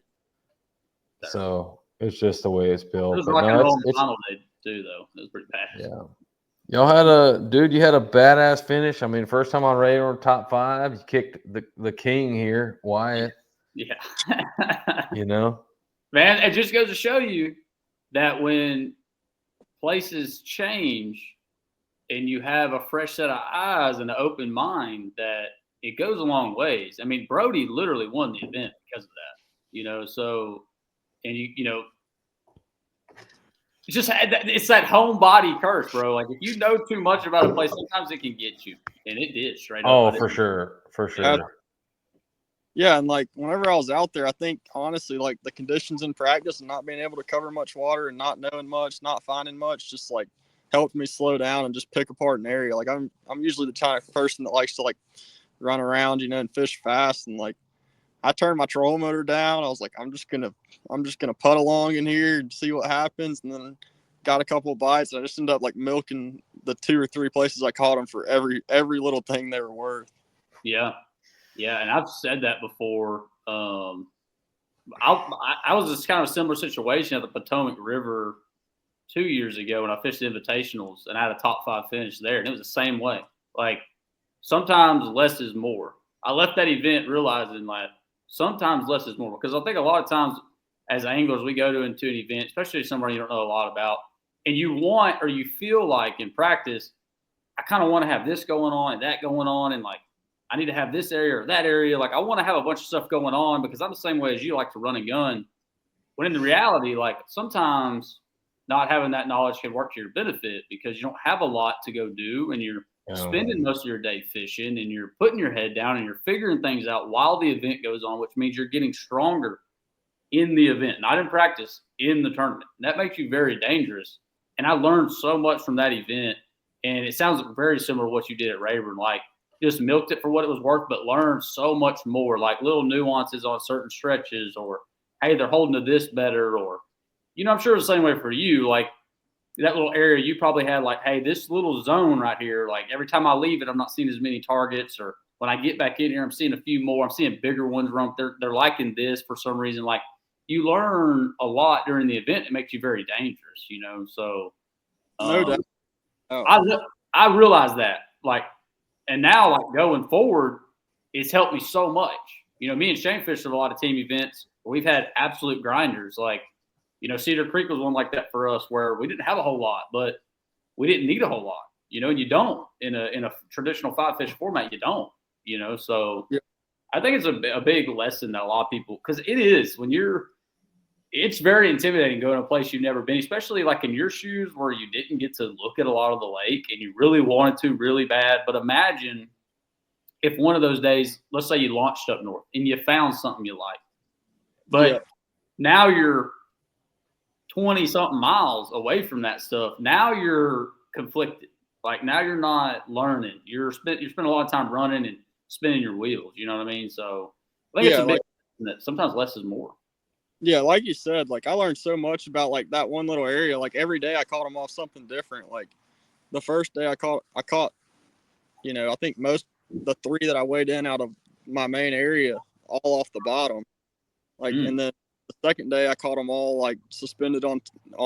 So it's just the way it's built. It was rock and roll in the final day too, though. It was pretty bad. Yeah. Y'all had you had a badass finish. I mean, first time on radar, top 5. You kicked the king here, Wyatt. Yeah. You know, Man, it just goes to show you that when places change and you have a fresh set of eyes and an open mind, that it goes a long ways. I mean, Brody literally won the event because of that, so, and it's that home body curse, bro. Like if you know too much about a place, sometimes it can get you, and it did straight up. Oh, for sure. Yeah, and like whenever I was out there, I think honestly, like the conditions in practice and not being able to cover much water and not knowing much, not finding much, just like helped me slow down and just pick apart an area. Like I'm usually the type of person that likes to like run around, and fish fast. And like I turned my trolling motor down. I was like, I'm just gonna putt along in here and see what happens. And then got a couple of bites. And I just ended up like milking the 2 or 3 places I caught them for every little thing they were worth. Yeah. Yeah, and I've said that before. I was just kind of a similar situation at the Potomac River 2 years ago when I fished the Invitationals, and I had a top 5 finish there, and it was the same way. Like sometimes less is more. I left that event realizing like sometimes less is more, because I think a lot of times as anglers we go into an event, especially somewhere you don't know a lot about, and you want or you feel like in practice, I kind of want to have this going on and that going on, and like I need to have this area or that area. Like I want to have a bunch of stuff going on because I'm the same way as you, like to run a gun. When in the reality, like sometimes not having that knowledge can work to your benefit because you don't have a lot to go do, and you're spending most of your day fishing, and you're putting your head down and you're figuring things out while the event goes on, which means you're getting stronger in the event, not in practice, in the tournament. And that makes you very dangerous. And I learned so much from that event. And it sounds very similar to what you did at Rayburn. Like just milked it for what it was worth, but learned so much more, like little nuances on certain stretches, or hey, they're holding to this better, or I'm sure it's the same way for you. Like that little area, you probably had like, hey, this little zone right here, like every time I leave it, I'm not seeing as many targets, or when I get back in here, I'm seeing a few more. I'm seeing bigger ones run. They're liking this for some reason. Like you learn a lot during the event. It makes you very dangerous, So No doubt. I realize that, like. And now, like going forward, it's helped me so much. Me and Shane fished a lot of team events where we've had absolute grinders. Like, Cedar Creek was one like that for us, where we didn't have a whole lot, but we didn't need a whole lot. And you don't in a traditional 5-fish format. You don't. So yeah. I think it's a big lesson that a lot of people, because it is it's very intimidating going to a place you've never been, especially like in your shoes where you didn't get to look at a lot of the lake and you really wanted to really bad. But imagine if one of those days, let's say you launched up north and you found something you like, but now you're 20 something miles away from that stuff. Now you're conflicted. Like now you're not learning. You spend a lot of time running and spinning your wheels. You know what I mean? So I think it's a big that sometimes less is more. Yeah, like you said, like I learned so much about like that one little area. Like every day I caught them off something different. Like the first day I caught, I think the 3 that I weighed in out of my main area all off the bottom. Like, and then the second day I caught them all like suspended on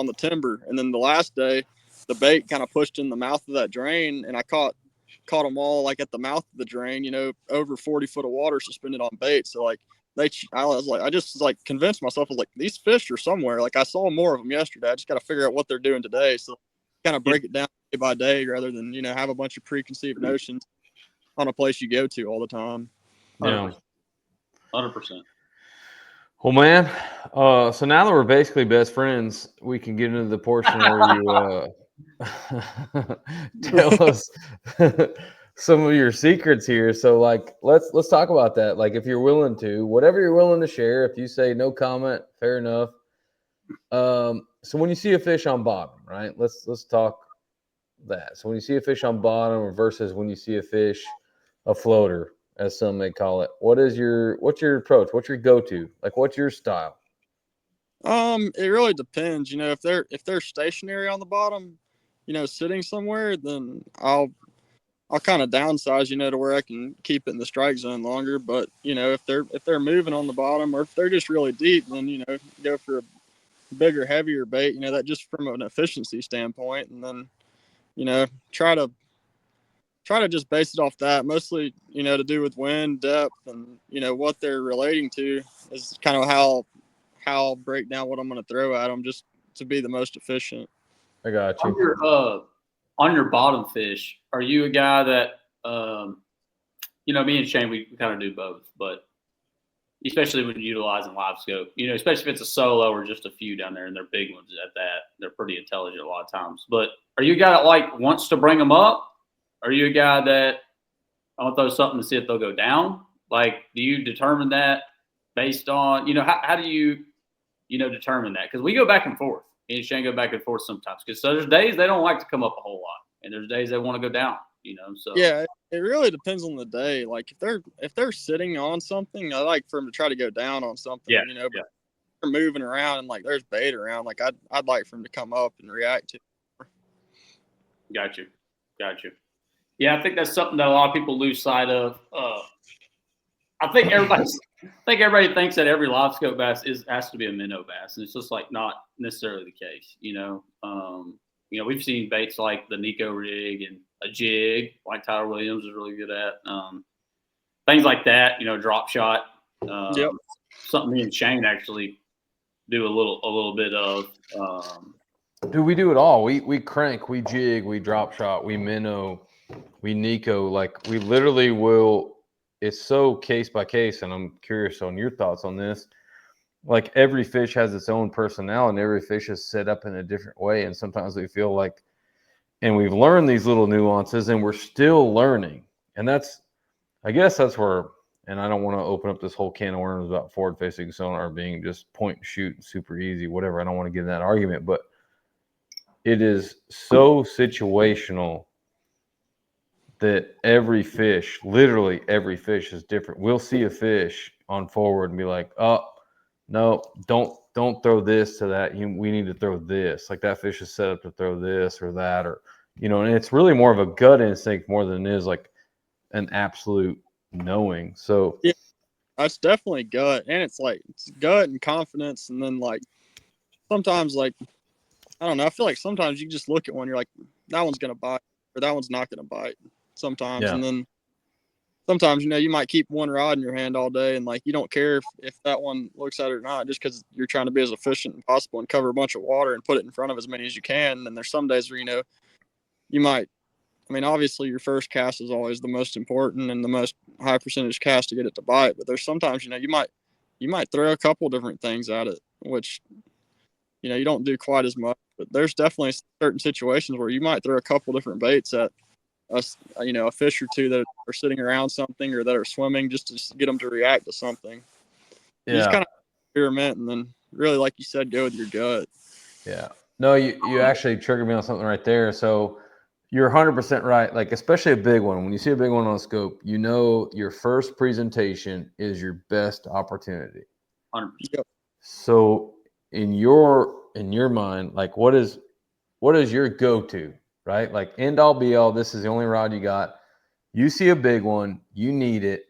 the timber. And then the last day, the bait kind of pushed in the mouth of that drain, and I caught them all like at the mouth of the drain, over 40 foot of water suspended on bait. So like, I just like convinced myself, I was like, these fish are somewhere. Like I saw more of them yesterday. I just got to figure out what they're doing today. So kind of break it down day by day rather than, have a bunch of preconceived notions on a place you go to all the time. 100%. 100%. Well, man, so now that we're basically best friends, we can get into the portion where you tell us some of your secrets here. So like let's talk about that. Like if you're willing to, whatever you're willing to share. If you say no comment, fair enough. So when you see a fish on bottom, right? Let's talk that. So when you see a fish on bottom versus when you see a floater, as some may call it, what's your approach? What's your go-to? Like what's your style? It really depends. If they're stationary on the bottom, sitting somewhere, then I'll kind of downsize, to where I can keep it in the strike zone longer. But, if they're moving on the bottom, or if they're just really deep, then, go for a bigger, heavier bait, that just from an efficiency standpoint. And then, try to just base it off that. Mostly, to do with wind, depth, and what they're relating to is kind of how I'll break down what I'm going to throw at them just to be the most efficient. I got you. On your bottom fish, are you a guy that me and Shane, we kind of do both, but especially when utilizing live scope, especially if it's a solo or just a few down there and they're big ones at that, they're pretty intelligent a lot of times. But are you a guy that wants to bring them up? Are you a guy that I want to throw something to see if they'll go down? Do you determine that based on, how do you, determine that? Because we go back and forth. Me and Shane go back and forth sometimes. Because so there's days they don't like to come up a whole lot, and there's days they want to go down. So yeah, it really depends on the day. If they're sitting on something, I like for them to try to go down on something. Yeah, but if they're moving around and there's bait around, I'd like for them to come up and react to it. Got you. Yeah, I think that's something that a lot of people lose sight of. I think everybody thinks that every live scope bass has to be a minnow bass, and it's just not necessarily the case. We've seen baits like the Nico rig and a jig, like Tyler Williams is really good at. Things like that, drop shot. Yep. Something me and Shane actually do a little bit of. Dude, we do it all. We crank, we jig, we drop shot, we minnow, we Nico. We literally will. It's so case by case, and I'm curious on your thoughts on this. Every fish has its own personality, and every fish is set up in a different way. And sometimes we feel and we've learned these little nuances, and we're still learning. And I guess that's where, and I don't want to open up this whole can of worms about forward-facing sonar being just point and shoot, super easy, whatever. I don't want to get in that argument, but it is so situational that every fish, literally every fish is different. We'll see a fish on forward and be like, oh, no, don't throw this to that. We need to throw this. That fish is set up to throw this or that, or, and it's really more of a gut instinct more than it is an absolute knowing. So yeah, that's definitely gut. And it's gut and confidence. And then sometimes I don't know, I feel like sometimes you just look at one, you're like, that one's going to bite or that one's not going to bite sometimes. Yeah. And then sometimes, you might keep one rod in your hand all day and you don't care if that one looks at it or not, just because you're trying to be as efficient as possible and cover a bunch of water and put it in front of as many as you can. And there's some days where, you might, obviously your first cast is always the most important and the most high percentage cast to get it to bite. But there's sometimes, you might throw a couple different things at it, which, you don't do quite as much. But there's definitely certain situations where you might throw a couple different baits at a fish or two that are sitting around something or that are swimming just to get them to react to something. Yeah. You just kind of experiment and then really, like you said, go with your gut. Yeah. No, you actually triggered me on something right there. So you're 100% right. Especially a big one. When you see a big one on a scope, your first presentation is your best opportunity. 100%. Yep. So in your mind, what is your go-to, right? End all be all, this is the only rod you got. You see a big one, you need it.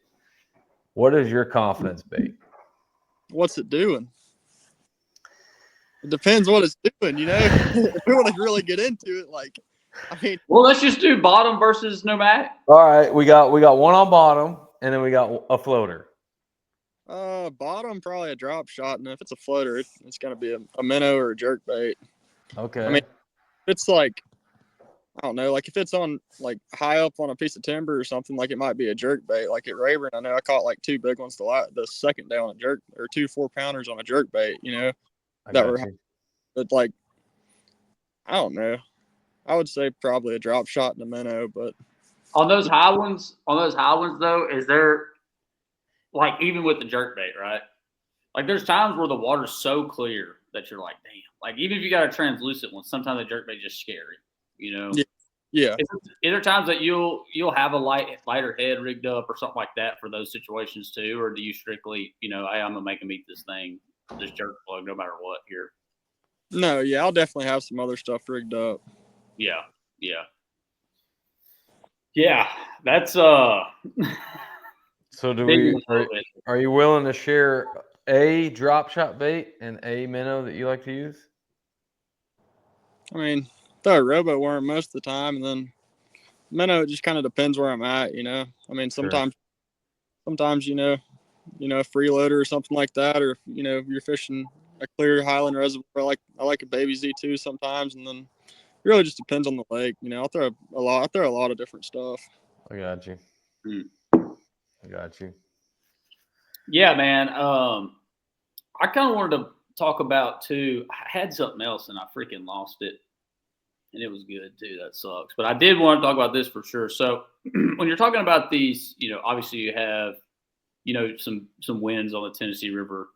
What is your confidence bait? What's it doing? It depends what it's doing, If we want to really get into it, well, let's just do bottom versus nomadic. All right, we got one on bottom, and then we got a floater. Bottom probably a drop shot, and if it's a floater, it's gonna be a minnow or a jerk bait. Okay. It's I don't know, if it's on high up on a piece of timber or something, it might be a jerk bait. At Rayburn, I know I caught 2 big ones the second day on a jerk, or 2 4-pounders on a jerk bait, but I don't know. I would say probably a drop shot and a minnow, but on those high ones though, is there even with the jerk bait, right? There's times where the water's so clear that you're damn. Even if you got a translucent one, sometimes the jerk bait just scary, Yeah. Is there times that you'll have a lighter head rigged up or something like that for those situations too, or do you strictly, hey, I'm gonna make them eat this thing, this jerk plug, no matter what here? No, yeah, I'll definitely have some other stuff rigged up. Yeah. That's So are you willing to share a drop shot bait and a minnow that you like to use? throw a robo worm most of the time, and then minnow. It just kind of depends where I'm at, you know. I mean, Sure. sometimes a freeloader or something like that, or if you're fishing a clear Highland reservoir. I like a baby Z2 sometimes, and then it really just depends on the lake. I'll throw a lot of different stuff. I got you. I got you. Yeah, man. I kind of wanted to talk about too. I had something else and I freaking lost it, and it was good too. That sucks. But I did want to talk about this for sure. So when you're talking about these, obviously you have, some winds on the Tennessee River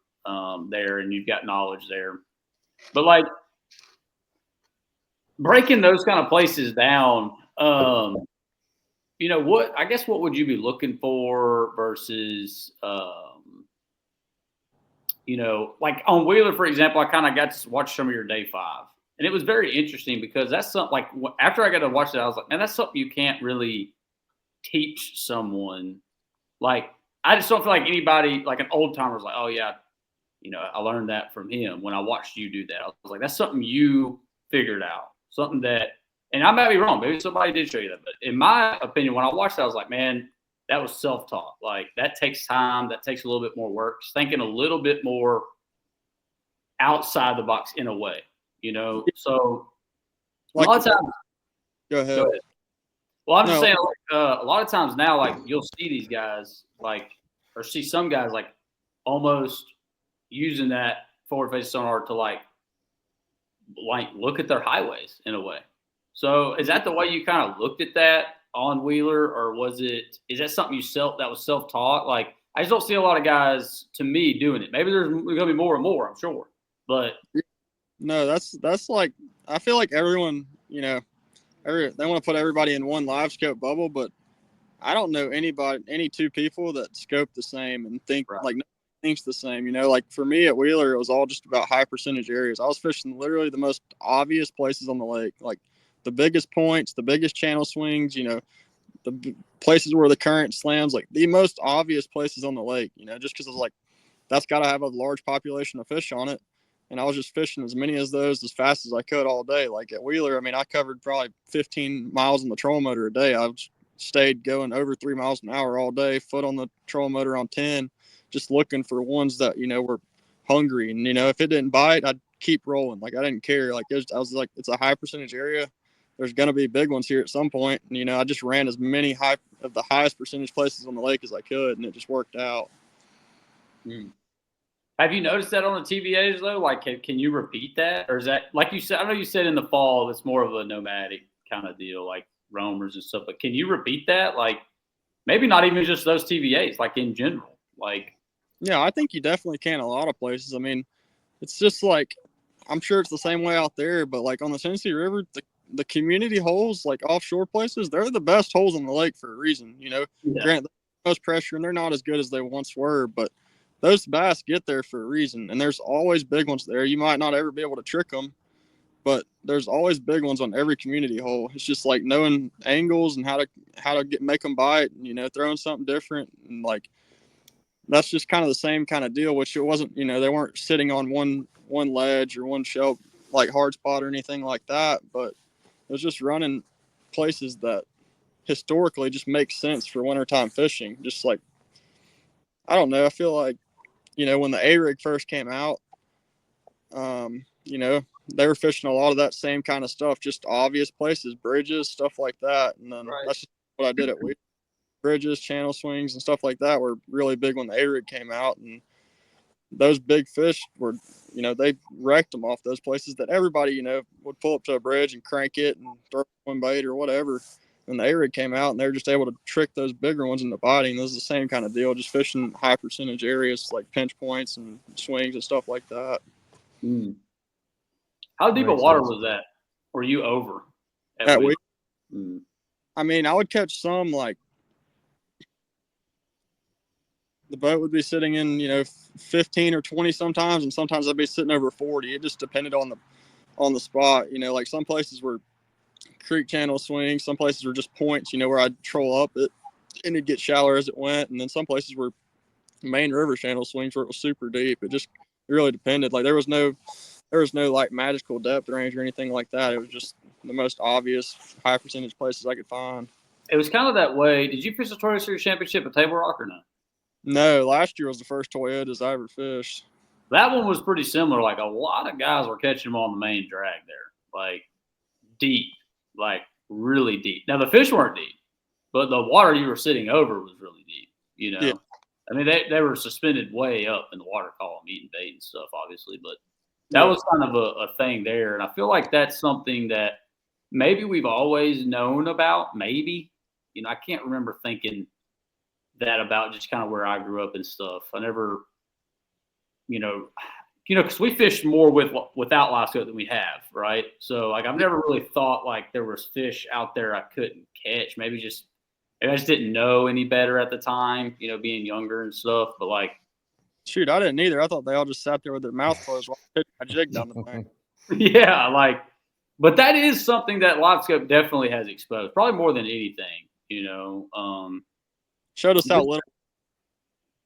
there, and you've got knowledge there. But like breaking those kind of places down, what would you be looking for versus like on Wheeler, for example, I kind of got to watch some of your day 5, and it was very interesting because that's something like after I got to watch it, I was like, man, that's something you can't really teach someone. Like, I just don't feel like anybody, like an old timer, was like, oh yeah, I learned that from him when I watched you do that. I was like, that's something you figured out, something that, and I might be wrong, maybe somebody did show you that, but in my opinion, when I watched that, I was like, man, that was self-taught. Like, that takes time. That takes a little bit more work. Thinking a little bit more outside the box in a way, So Like, a lot of times. go ahead. Well, I'm just saying, like, a lot of times now, like, you'll see these guys, like, or see some guys, like, almost using that forward-facing sonar to, like look at their highways in a way. So is that the way you kind of looked at that on Wheeler, or is that something that was self-taught? Like, I just don't see a lot of guys, to me, doing it. Maybe there's going to be more and more, I'm sure. But no, that's like, I feel like everyone, they want to put everybody in one live scope bubble, but I don't know any two people that scope the same and think right. like thinks the same. Like for me at Wheeler, it was all just about high percentage areas. I was fishing literally the most obvious places on the lake, like the biggest points, the biggest channel swings, the places where the current slams, like the most obvious places on the lake, just because I was like, that's got to have a large population of fish on it. And I was just fishing as many of those as fast as I could all day. Like at Wheeler, I mean, I covered probably 15 miles on the trolling motor a day. I stayed going over 3 miles an hour all day, foot on the trolling motor on 10, just looking for ones that, were hungry. And, if it didn't bite, I'd keep rolling. Like, I didn't care. Like, I was like, it's a high percentage area. There's going to be big ones here at some point. And, I just ran as many of the highest percentage places on the lake as I could, and it just worked out. Have you noticed that on the TVAs though? Like, can you repeat that, or is that, like you said? I know you said in the fall it's more of a nomadic kind of deal, like roamers and stuff. But can you repeat that? Like, maybe not even just those TVAs, like in general. Like, yeah, I think you definitely can a lot of places. I mean, it's just like, I'm sure it's the same way out there, but like on the Tennessee River, the community holes, like offshore places, they're the best holes in the lake for a reason. Granted, the most pressure and they're not as good as they once were, but those bass get there for a reason, and there's always big ones there. You might not ever be able to trick them, but there's always big ones on every community hole. It's just like knowing angles and how to make them bite, and, throwing something different, and like that's just kind of the same kind of deal. Which it wasn't, they weren't sitting on one ledge or one shelf like hard spot or anything like that, but it was just running places that historically just make sense for wintertime fishing. Just like, I don't know, I feel like, when the A-rig first came out, they were fishing a lot of that same kind of stuff, just obvious places, bridges, stuff like that. And then That's just what I did at Wheeler. Bridges, channel swings, and stuff like that were really big when the A-rig came out. And those big fish were, they wrecked them off those places that everybody, would pull up to a bridge and crank it and throw one bait or whatever. And the A-rig came out, and they were just able to trick those bigger ones into biting. This is the same kind of deal, just fishing high percentage areas like pinch points and swings and stuff like that. How deep of water was that? Were you over at Wheeler? I mean, I would catch some, like, the boat would be sitting in, 15 or 20 sometimes, and sometimes I'd be sitting over 40. It just depended on the spot. Like some places were creek channel swings, some places were just points, where I'd troll up it and it'd get shallower as it went, and then some places were main river channel swings where it was super deep. It really depended. Like there was no like magical depth range or anything like that. It was just the most obvious high percentage places I could find. It was kind of that way. Did you fish the Toyota Series Championship at Table Rock or no? No, last year was the first Toyotas I ever fished. That one was pretty similar. Like a lot of guys were catching them on the main drag there, like deep, like really deep. Now the fish weren't deep, but the water you were sitting over was really deep. You know, Yeah. I mean they were suspended way up in the water column, eating bait and stuff, obviously. But that was kind of a thing there, and I feel like that's something that maybe we've always known about. Maybe, you know, I can't remember thinking that about just kind of where I grew up and stuff. I never. You know, because we fished more without live scope than we have, right? So, like, I've never really thought like there was fish out there I couldn't catch. Maybe I just didn't know any better at the time, you know, being younger and stuff. But like, shoot, I didn't either. I thought they all just sat there with their mouth closed while I pitched my jig down the bank. yeah, like, but that is something that live scope definitely has exposed, probably more than anything, you know. Showed us how little.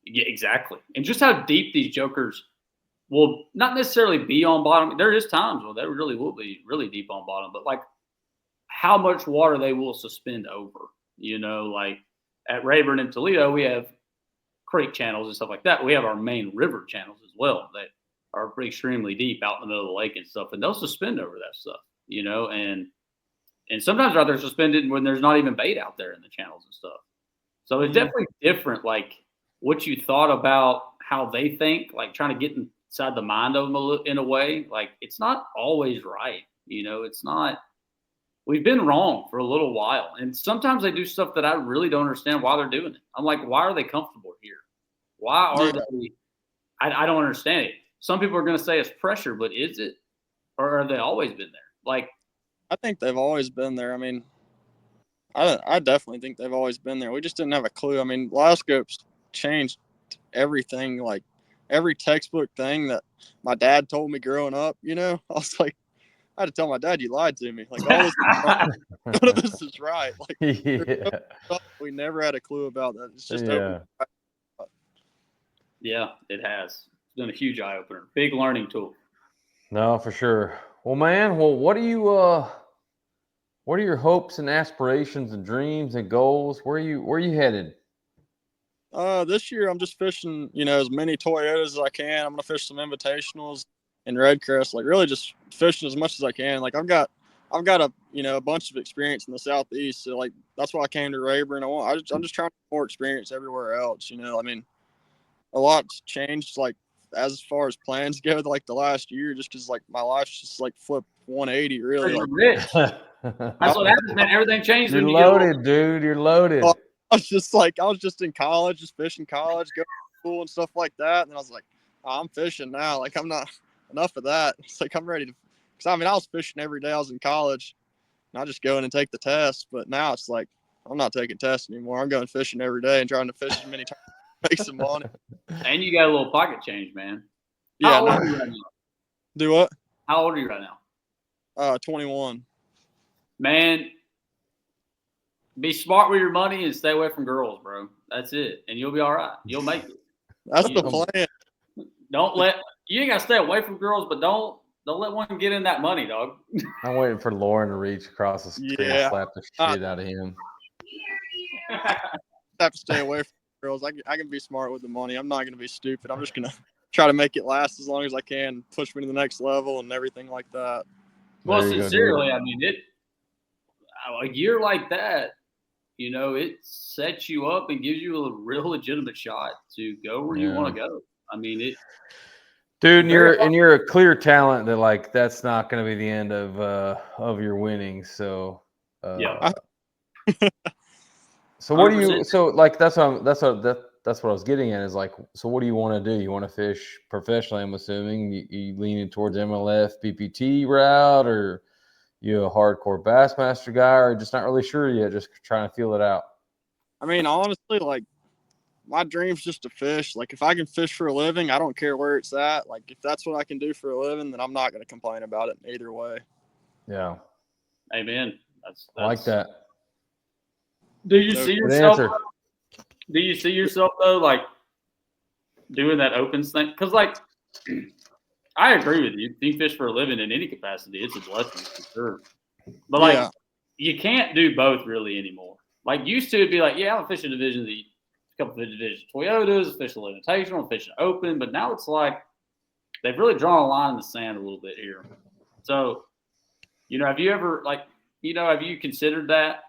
Yeah, exactly. And just how deep these jokers will not necessarily be on bottom. There is times where they really will be really deep on bottom, but like how much water they will suspend over, you know, like at Rayburn in Toledo, we have creek channels and stuff like that. We have our main river channels as well that are extremely deep out in the middle of the lake and stuff. And they'll suspend over that stuff, you know, and sometimes they're suspended when there's not even bait out there in the channels and stuff. So it's definitely different. Like, what you thought about how they think, like trying to get inside the mind of them in a way, like it's not always right. You know, it's not, we've been wrong for a little while. And sometimes they do stuff that I really don't understand why they're doing it. I'm like, why are they comfortable here? Why are they, I don't understand it. Some people are going to say it's pressure, but is it, or have they always been there? Like, I think they've always been there. I mean, I definitely think they've always been there. We just didn't have a clue. I mean, live scopes changed everything, like every textbook thing that my dad told me growing up, you know. I was like, I had to tell my dad, you lied to me. Like, all this none of this is right. Like, we never had a clue about that. It's just yeah, it has. It's been a huge eye opener, big learning tool. No, for sure. Well, man, what are your hopes and aspirations and dreams and goals? Where are you headed? This year I'm just fishing, you know, as many Toyotas as I can. I'm gonna fish some invitationals in Redcrest, like really just fishing as much as I can. Like I've got a a bunch of experience in the Southeast, so like that's why I came to Rayburn. I'm just trying to get more experience everywhere else. You know, I mean, a lot's changed like as far as plans go, like the last year, just because like my life's just like flipped 180 really. Like, rich. That's what happens, man. Everything changes. You're when you loaded, dude. You're loaded. I was just in college, just fishing college, going to school and stuff like that. And then I was like, oh, I'm fishing now. Like, I'm not enough of that. It's like, I'm ready to, because I mean, I was fishing every day I was in college and I just go in and take the test. But now it's like, I'm not taking tests anymore. I'm going fishing every day and trying to fish as many times to make some money. And you got a little pocket change, man. Yeah. How old are you right now? Do what? How old are you right now? 21. Man, be smart with your money and stay away from girls, bro. That's it. And you'll be all right. You'll make it. That's the plan. You ain't got to stay away from girls, but don't let one get in that money, dog. I'm waiting for Lauren to reach across the screen and slap the shit out of him. I have to stay away from girls. I can be smart with the money. I'm not going to be stupid. I'm just going to try to make it last as long as I can, push me to the next level and everything like that. Well, sincerely, I mean, a year like that, you know, it sets you up and gives you a real legitimate shot to go where you want to go. I mean, dude, you're a clear talent that like that's not going to be the end of your winnings. So yeah. So what do you? So like that's what I was getting at is like, so what do you want to do? You want to fish professionally? I'm assuming you leaning towards MLF, BPT route, or you a hardcore Bassmaster guy, or just not really sure yet, just trying to feel it out? I mean, honestly, like my dream's just to fish. Like if I can fish for a living, I don't care where it's at. Like if that's what I can do for a living, then I'm not going to complain about it either way. Yeah. Amen. That's I like that. Do you see yourself? Do you see yourself though, like doing that opens thing? Because like, I agree with you. If you fish for a living in any capacity, it's a blessing for sure. But like, Yeah. you can't do both really anymore. Like used to, it'd be like, yeah, I'm fishing division, a couple of divisions, Toyotas, fishing Invitational, fishing Open. But now it's like they've really drawn a line in the sand a little bit here. So, have you ever have you considered that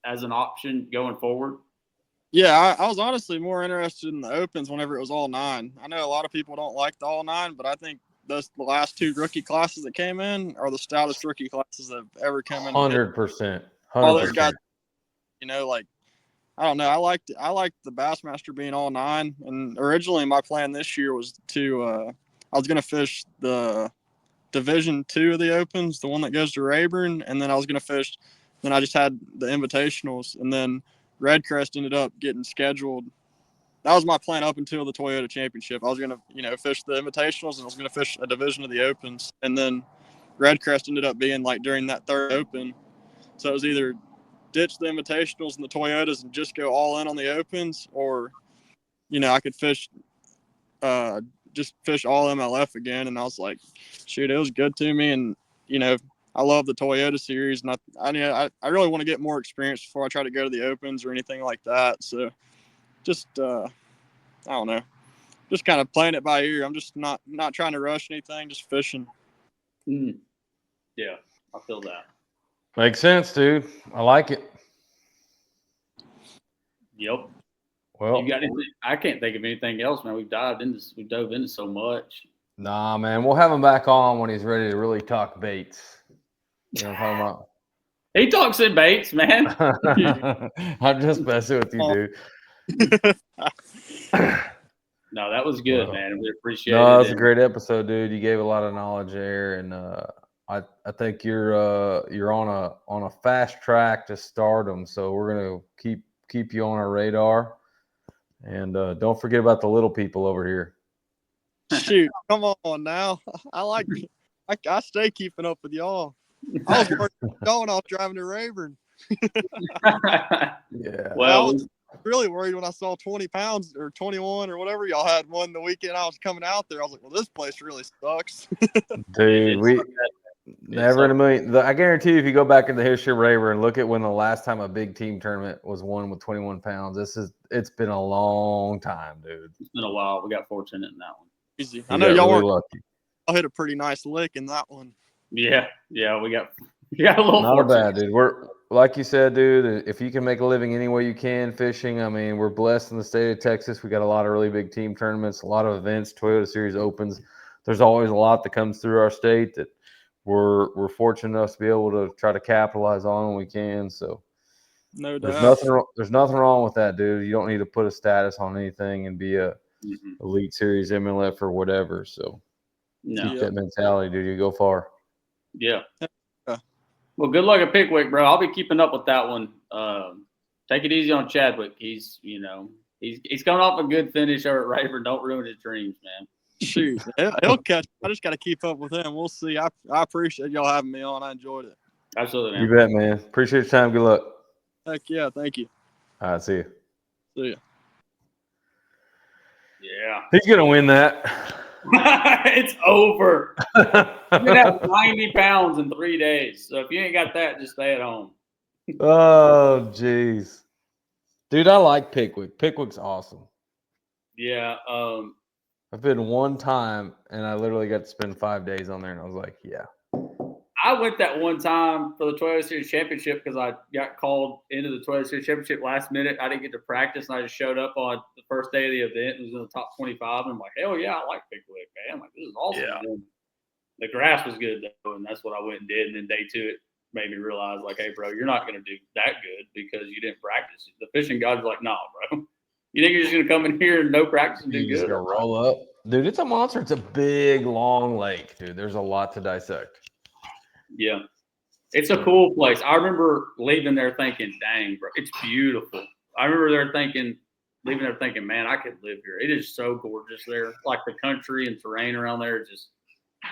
as an option going forward? Yeah, I was honestly more interested in the Opens whenever it was all 9. I know a lot of people don't like the all 9, but I think the last 2 rookie classes that came in are the stoutest rookie classes that have ever come in. 100%. All those guys, like, I don't know. I liked the Bassmaster being all 9, and originally my plan this year was to I was gonna fish the Division 2 of the Opens, the one that goes to Rayburn, and then I was gonna fish. Then I just had the Invitationals, and then Redcrest ended up getting scheduled. That was my plan up until the Toyota Championship. I was gonna fish the Invitationals, and I was gonna fish a division of the Opens, and then Redcrest ended up being like during that third Open, so it was either ditch the Invitationals and the Toyotas and just go all in on the Opens, or I could fish just fish all MLF again. And I was like, shoot, it was good to me, and I love the Toyota series, and I really want to get more experience before I try to go to the Opens or anything like that. So just I don't know, just kind of playing it by ear. I'm just not trying to rush anything, just fishing. Yeah, I feel that. Makes sense, dude. I like it. Yep. Well, you got anything? I can't think of anything else, man. We dove into so much. Nah, man. We'll have him back on when he's ready to really talk baits. You know what I'm talking about? He talks in baits, man. I'm just messing with you, dude. No, that was good, man. We appreciate it. No, that was a great episode, dude. You gave a lot of knowledge there, and I think you're on a fast track to stardom. So we're gonna keep you on our radar, and don't forget about the little people over here. Shoot, come on now. I stay keeping up with y'all. I was worried going off driving to Rayburn. Yeah. Well, I was really worried when I saw 20 pounds or 21 or whatever y'all had one the weekend I was coming out there. I was like, well, this place really sucks. Dude, we never in a million. I guarantee you, if you go back in the history of Rayburn and look at when the last time a big team tournament was won with 21 pounds, it's been a long time, dude. It's been a while. We got fortunate in that one. Easy. I know y'all really were lucky. I hit a pretty nice lick in that one. Yeah, we got a little. Not bad, dude. We're like you said, dude. If you can make a living any way you can fishing, I mean, we're blessed in the state of Texas. We got a lot of really big team tournaments, a lot of events, Toyota Series Opens. There's always a lot that comes through our state that we're fortunate enough to be able to try to capitalize on when we can. So no doubt. There's nothing wrong with that, dude. You don't need to put a status on anything and be a Elite Series MLF or whatever. So keep that mentality, dude. You go far. Yeah. Well, good luck at Pickwick, bro. I'll be keeping up with that one. Take it easy on Chadwick. He's coming off a good finish over at Rayburn. Don't ruin his dreams, man. Shoot, he'll catch. I just got to keep up with him. We'll see. I appreciate y'all having me on. I enjoyed it. Absolutely, man. You bet, man. Appreciate your time. Good luck. Heck yeah. Thank you. All right, see you. See ya. Yeah. He's going to win that. It's over. You're going to have 90 pounds in 3 days. So if you ain't got that, just stay at home. Oh, jeez. Dude, I like Pickwick. Pickwick's awesome. Yeah. I've been one time, and I literally got to spend 5 days on there, and I was like, yeah. I went that one time for the Toyota Series Championship because I got called into the Toyota Series Championship last minute. I didn't get to practice, and I just showed up on the first day of the event and was in the top 25. And I'm like, hell yeah, I like Pickwick, man. I'm like, this is awesome. Yeah. The grass was good, though, and that's what I went and did. And then day 2, it made me realize, like, hey, bro, you're not going to do that good because you didn't practice. The fishing gods are like, nah, bro. You think you're just going to come in here and no practice and do good? Just going to roll up. Dude, it's a monster. It's a big, long lake, dude. There's a lot to dissect. Yeah. It's a cool place. I remember leaving there thinking, dang, bro, it's beautiful. I remember leaving there thinking, man, I could live here. It is so gorgeous there. Like the country and terrain around there is just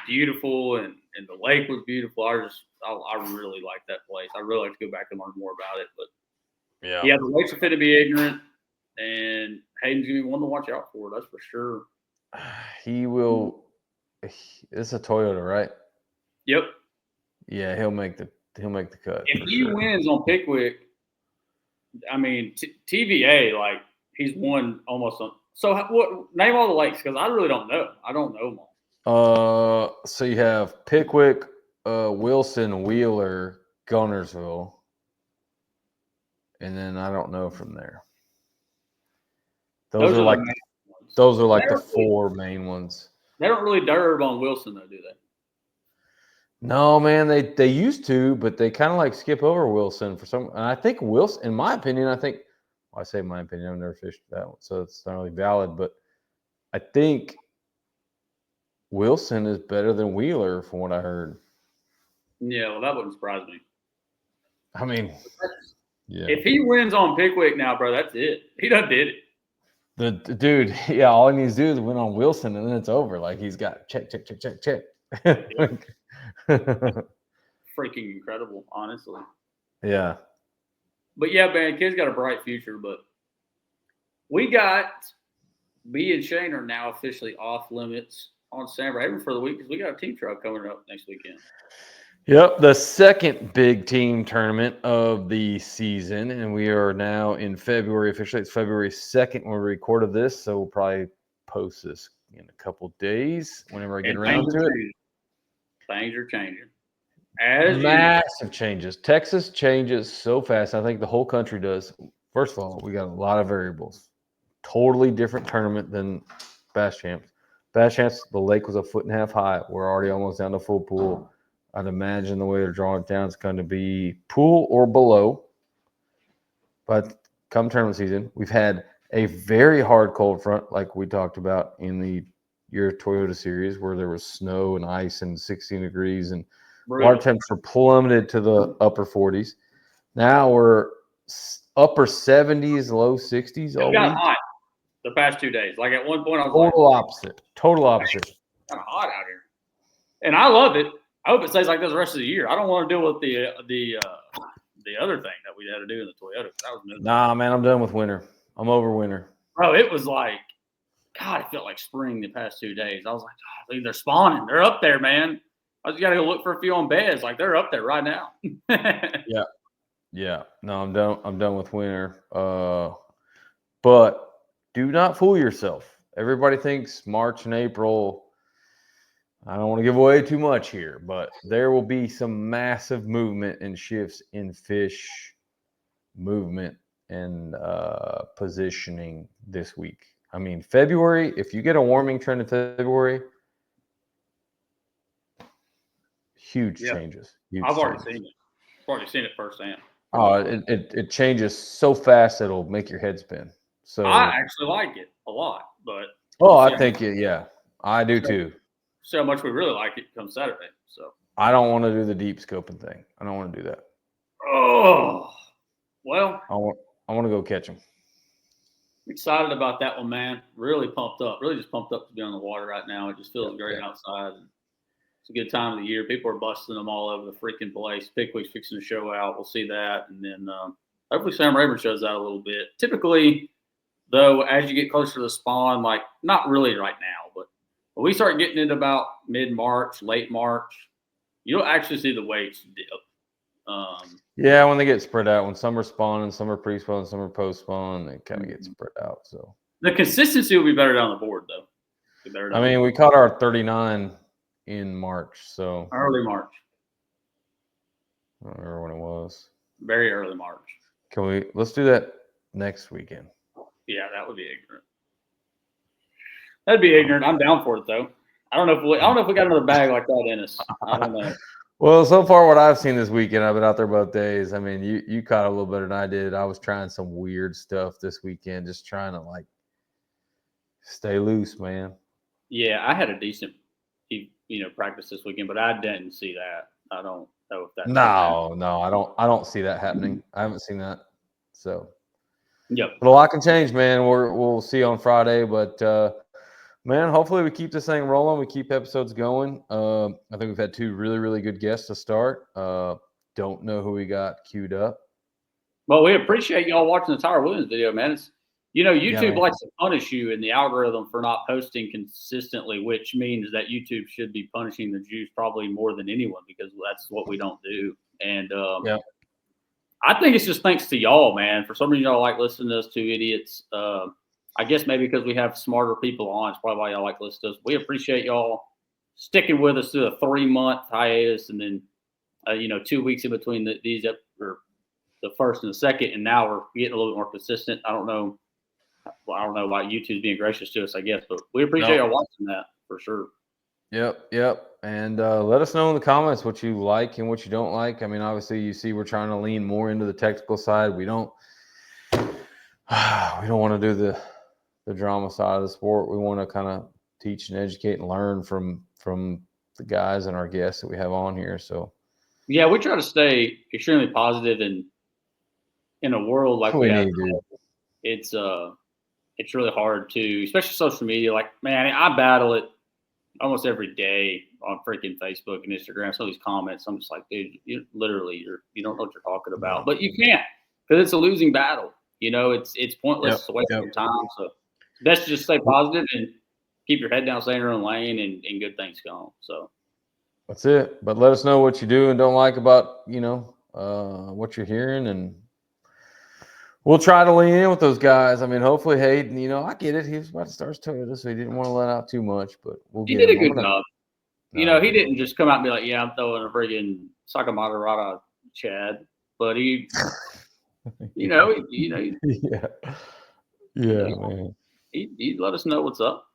beautiful, and the lake was beautiful. I really like that place. I really like to go back and learn more about it. But yeah, the lakes are fit to be ignorant, and Hayden's gonna be one to watch out for. That's for sure. He will. It's a Toyota, right? Yep. Yeah, he'll make the he'll make the cut. If for he sure. wins on Pickwick, I mean, TVA, like, he's won almost on. So, what? Name all the lakes, because I really don't know. I don't know them all. So you have Pickwick, Wilson, Wheeler, Guntersville, and then I don't know from there. Those are like the main ones. those are like the four main ones. They don't really derb on Wilson, though, do they? No, man, they used to, but they kind of like skip over Wilson for some. And I think Wilson, in my opinion, I say my opinion. I've never fished that one, so it's not really valid. But I think Wilson is better than Wheeler, from what I heard. Yeah, well, that wouldn't surprise me. I mean, yeah. If he wins on Pickwick now, bro, that's it. He done did it. The dude, yeah, all he needs to do is win on Wilson, and then it's over. Like he's got check. Yeah. Freaking incredible, honestly. Yeah. But yeah, man, kid's got a bright future. But we got B and Shane are now officially off limits on Sam Rayburn for the week because we got a team truck coming up next weekend. Yep, the second big team tournament of the season, and we are now in February. Officially, it's February 2nd when we recorded this, so we'll probably post this in a couple days whenever I get around to it. Things are changing. Massive changes. Texas changes so fast. I think the whole country does. First of all, we got a lot of variables. Totally different tournament than Bass Champs. Bass Champs, the lake was 1.5 feet high. We're already almost down to full pool. I'd imagine the way they're drawing it down is going to be pool or below. But come tournament season, we've had a very hard cold front, like we talked about in the year Toyota Series, where there was snow and ice and 16 degrees, and water temps were plummeted to the upper 40s. Now we're upper 70s, low 60s all week. It got week. hot the past 2 days. Like at one point, I was total opposite. It's kind of hot out here, and I love it. I hope it stays like this the rest of the year. I don't want to deal with the other thing that we had to do in the Toyota. That was miserable. Nah, man, I'm done with winter. I'm over winter. Bro, it was like, God, it felt like spring the past 2 days. I was like, God, they're spawning. They're up there, man. I just got to go look for a few on beds. Like, they're up there right now. Yeah. No, I'm done with winter. But do not fool yourself. Everybody thinks March and April. I don't want to give away too much here, but there will be some massive movement and shifts in fish movement and positioning this week. I mean, February, if you get a warming trend in February, huge changes. I've already seen it. I've already seen it firsthand. Oh, it changes so fast it'll make your head spin. So I actually like it a lot, but I think I do too. So much we really like it come Saturday. So I don't want to do the deep scoping thing. I don't want to do that. Oh, well, I want to go catch them. Excited about that one, man. Really pumped up. Really just pumped up to be on the water right now. It just feels great outside. It's a good time of the year. People are busting them all over the freaking place. Pickwick's fixing to show out. We'll see that. And then hopefully Sam Rayburn shows out a little bit. Typically, though, as you get closer to the spawn, like not really right now, but when we start getting into about mid-March, late March, you'll actually see the weights dip. When they get spread out, when some are spawning, some are pre-spawn, some are post-spawn, they kind of get spread out. So the consistency will be better down the board, though. We caught our 39 in March, so early March. I don't remember when it was. Very early March. Let's do that next weekend. Yeah, that would be ignorant. That'd be ignorant. I'm down for it though. I don't know if we got another bag like that in us. I don't know. Well, so far what I've seen this weekend, I've been out there both days. I mean, you caught a little better than I did. I was trying some weird stuff this weekend, just trying to like stay loose, man. Yeah, I had a decent practice this weekend, but I didn't see that. I don't know if that's No, I don't see that happening. I haven't seen that. So yep. But a lot can change, man. We'll see on Friday, but man, hopefully we keep this thing rolling. We keep episodes going. I think we've had 2 really, really good guests to start. Don't know who we got queued up. Well, we appreciate y'all watching the Tyler Williams video, man. It's, YouTube likes to punish you in the algorithm for not posting consistently, which means that YouTube should be punishing the Jews probably more than anyone because that's what we don't do. And Yeah. I think it's just thanks to y'all, man. For some reason, y'all like listening to us two idiots. I guess maybe because we have smarter people on. It's probably why y'all like listening to us. We appreciate y'all sticking with us through a 3-month hiatus, and then 2 weeks in between these or the first and the second, and now we're getting a little bit more consistent. I don't know why YouTube's being gracious to us, I guess, but we appreciate y'all watching that for sure. Yep. And let us know in the comments what you like and what you don't like. I mean, obviously, you see, we're trying to lean more into the technical side. We don't want to do the drama side of the sport. We want to kind of teach and educate and learn from the guys and our guests that we have on here. So yeah, we try to stay extremely positive, and in a world like we have, it's really hard to, especially social media. Like, man, I battle it almost every day on freaking Facebook and Instagram. Some of these comments, I'm just like, dude, you don't know what you're talking about, but you can't, because it's a losing battle. It's pointless. It's a waste of your time. So it's best to just stay positive and keep your head down, stay in your own lane, and good things come. So that's it. But let us know what you do and don't like about, what you're hearing, and we'll try to lean in with those guys. I mean, hopefully Hayden, I get it. He was about to start Toyota, so he didn't want to let out too much, but he did a good job. He didn't just come out and be like, yeah, I'm throwing a friggin' Sakamoto Chad, but he, yeah, man. He let us know what's up.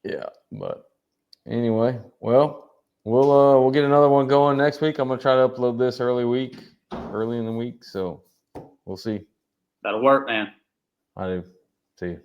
Yeah, but anyway, well, we'll get another one going next week. I'm gonna try to upload this early in the week, so we'll see. That'll work, man. I do. See you.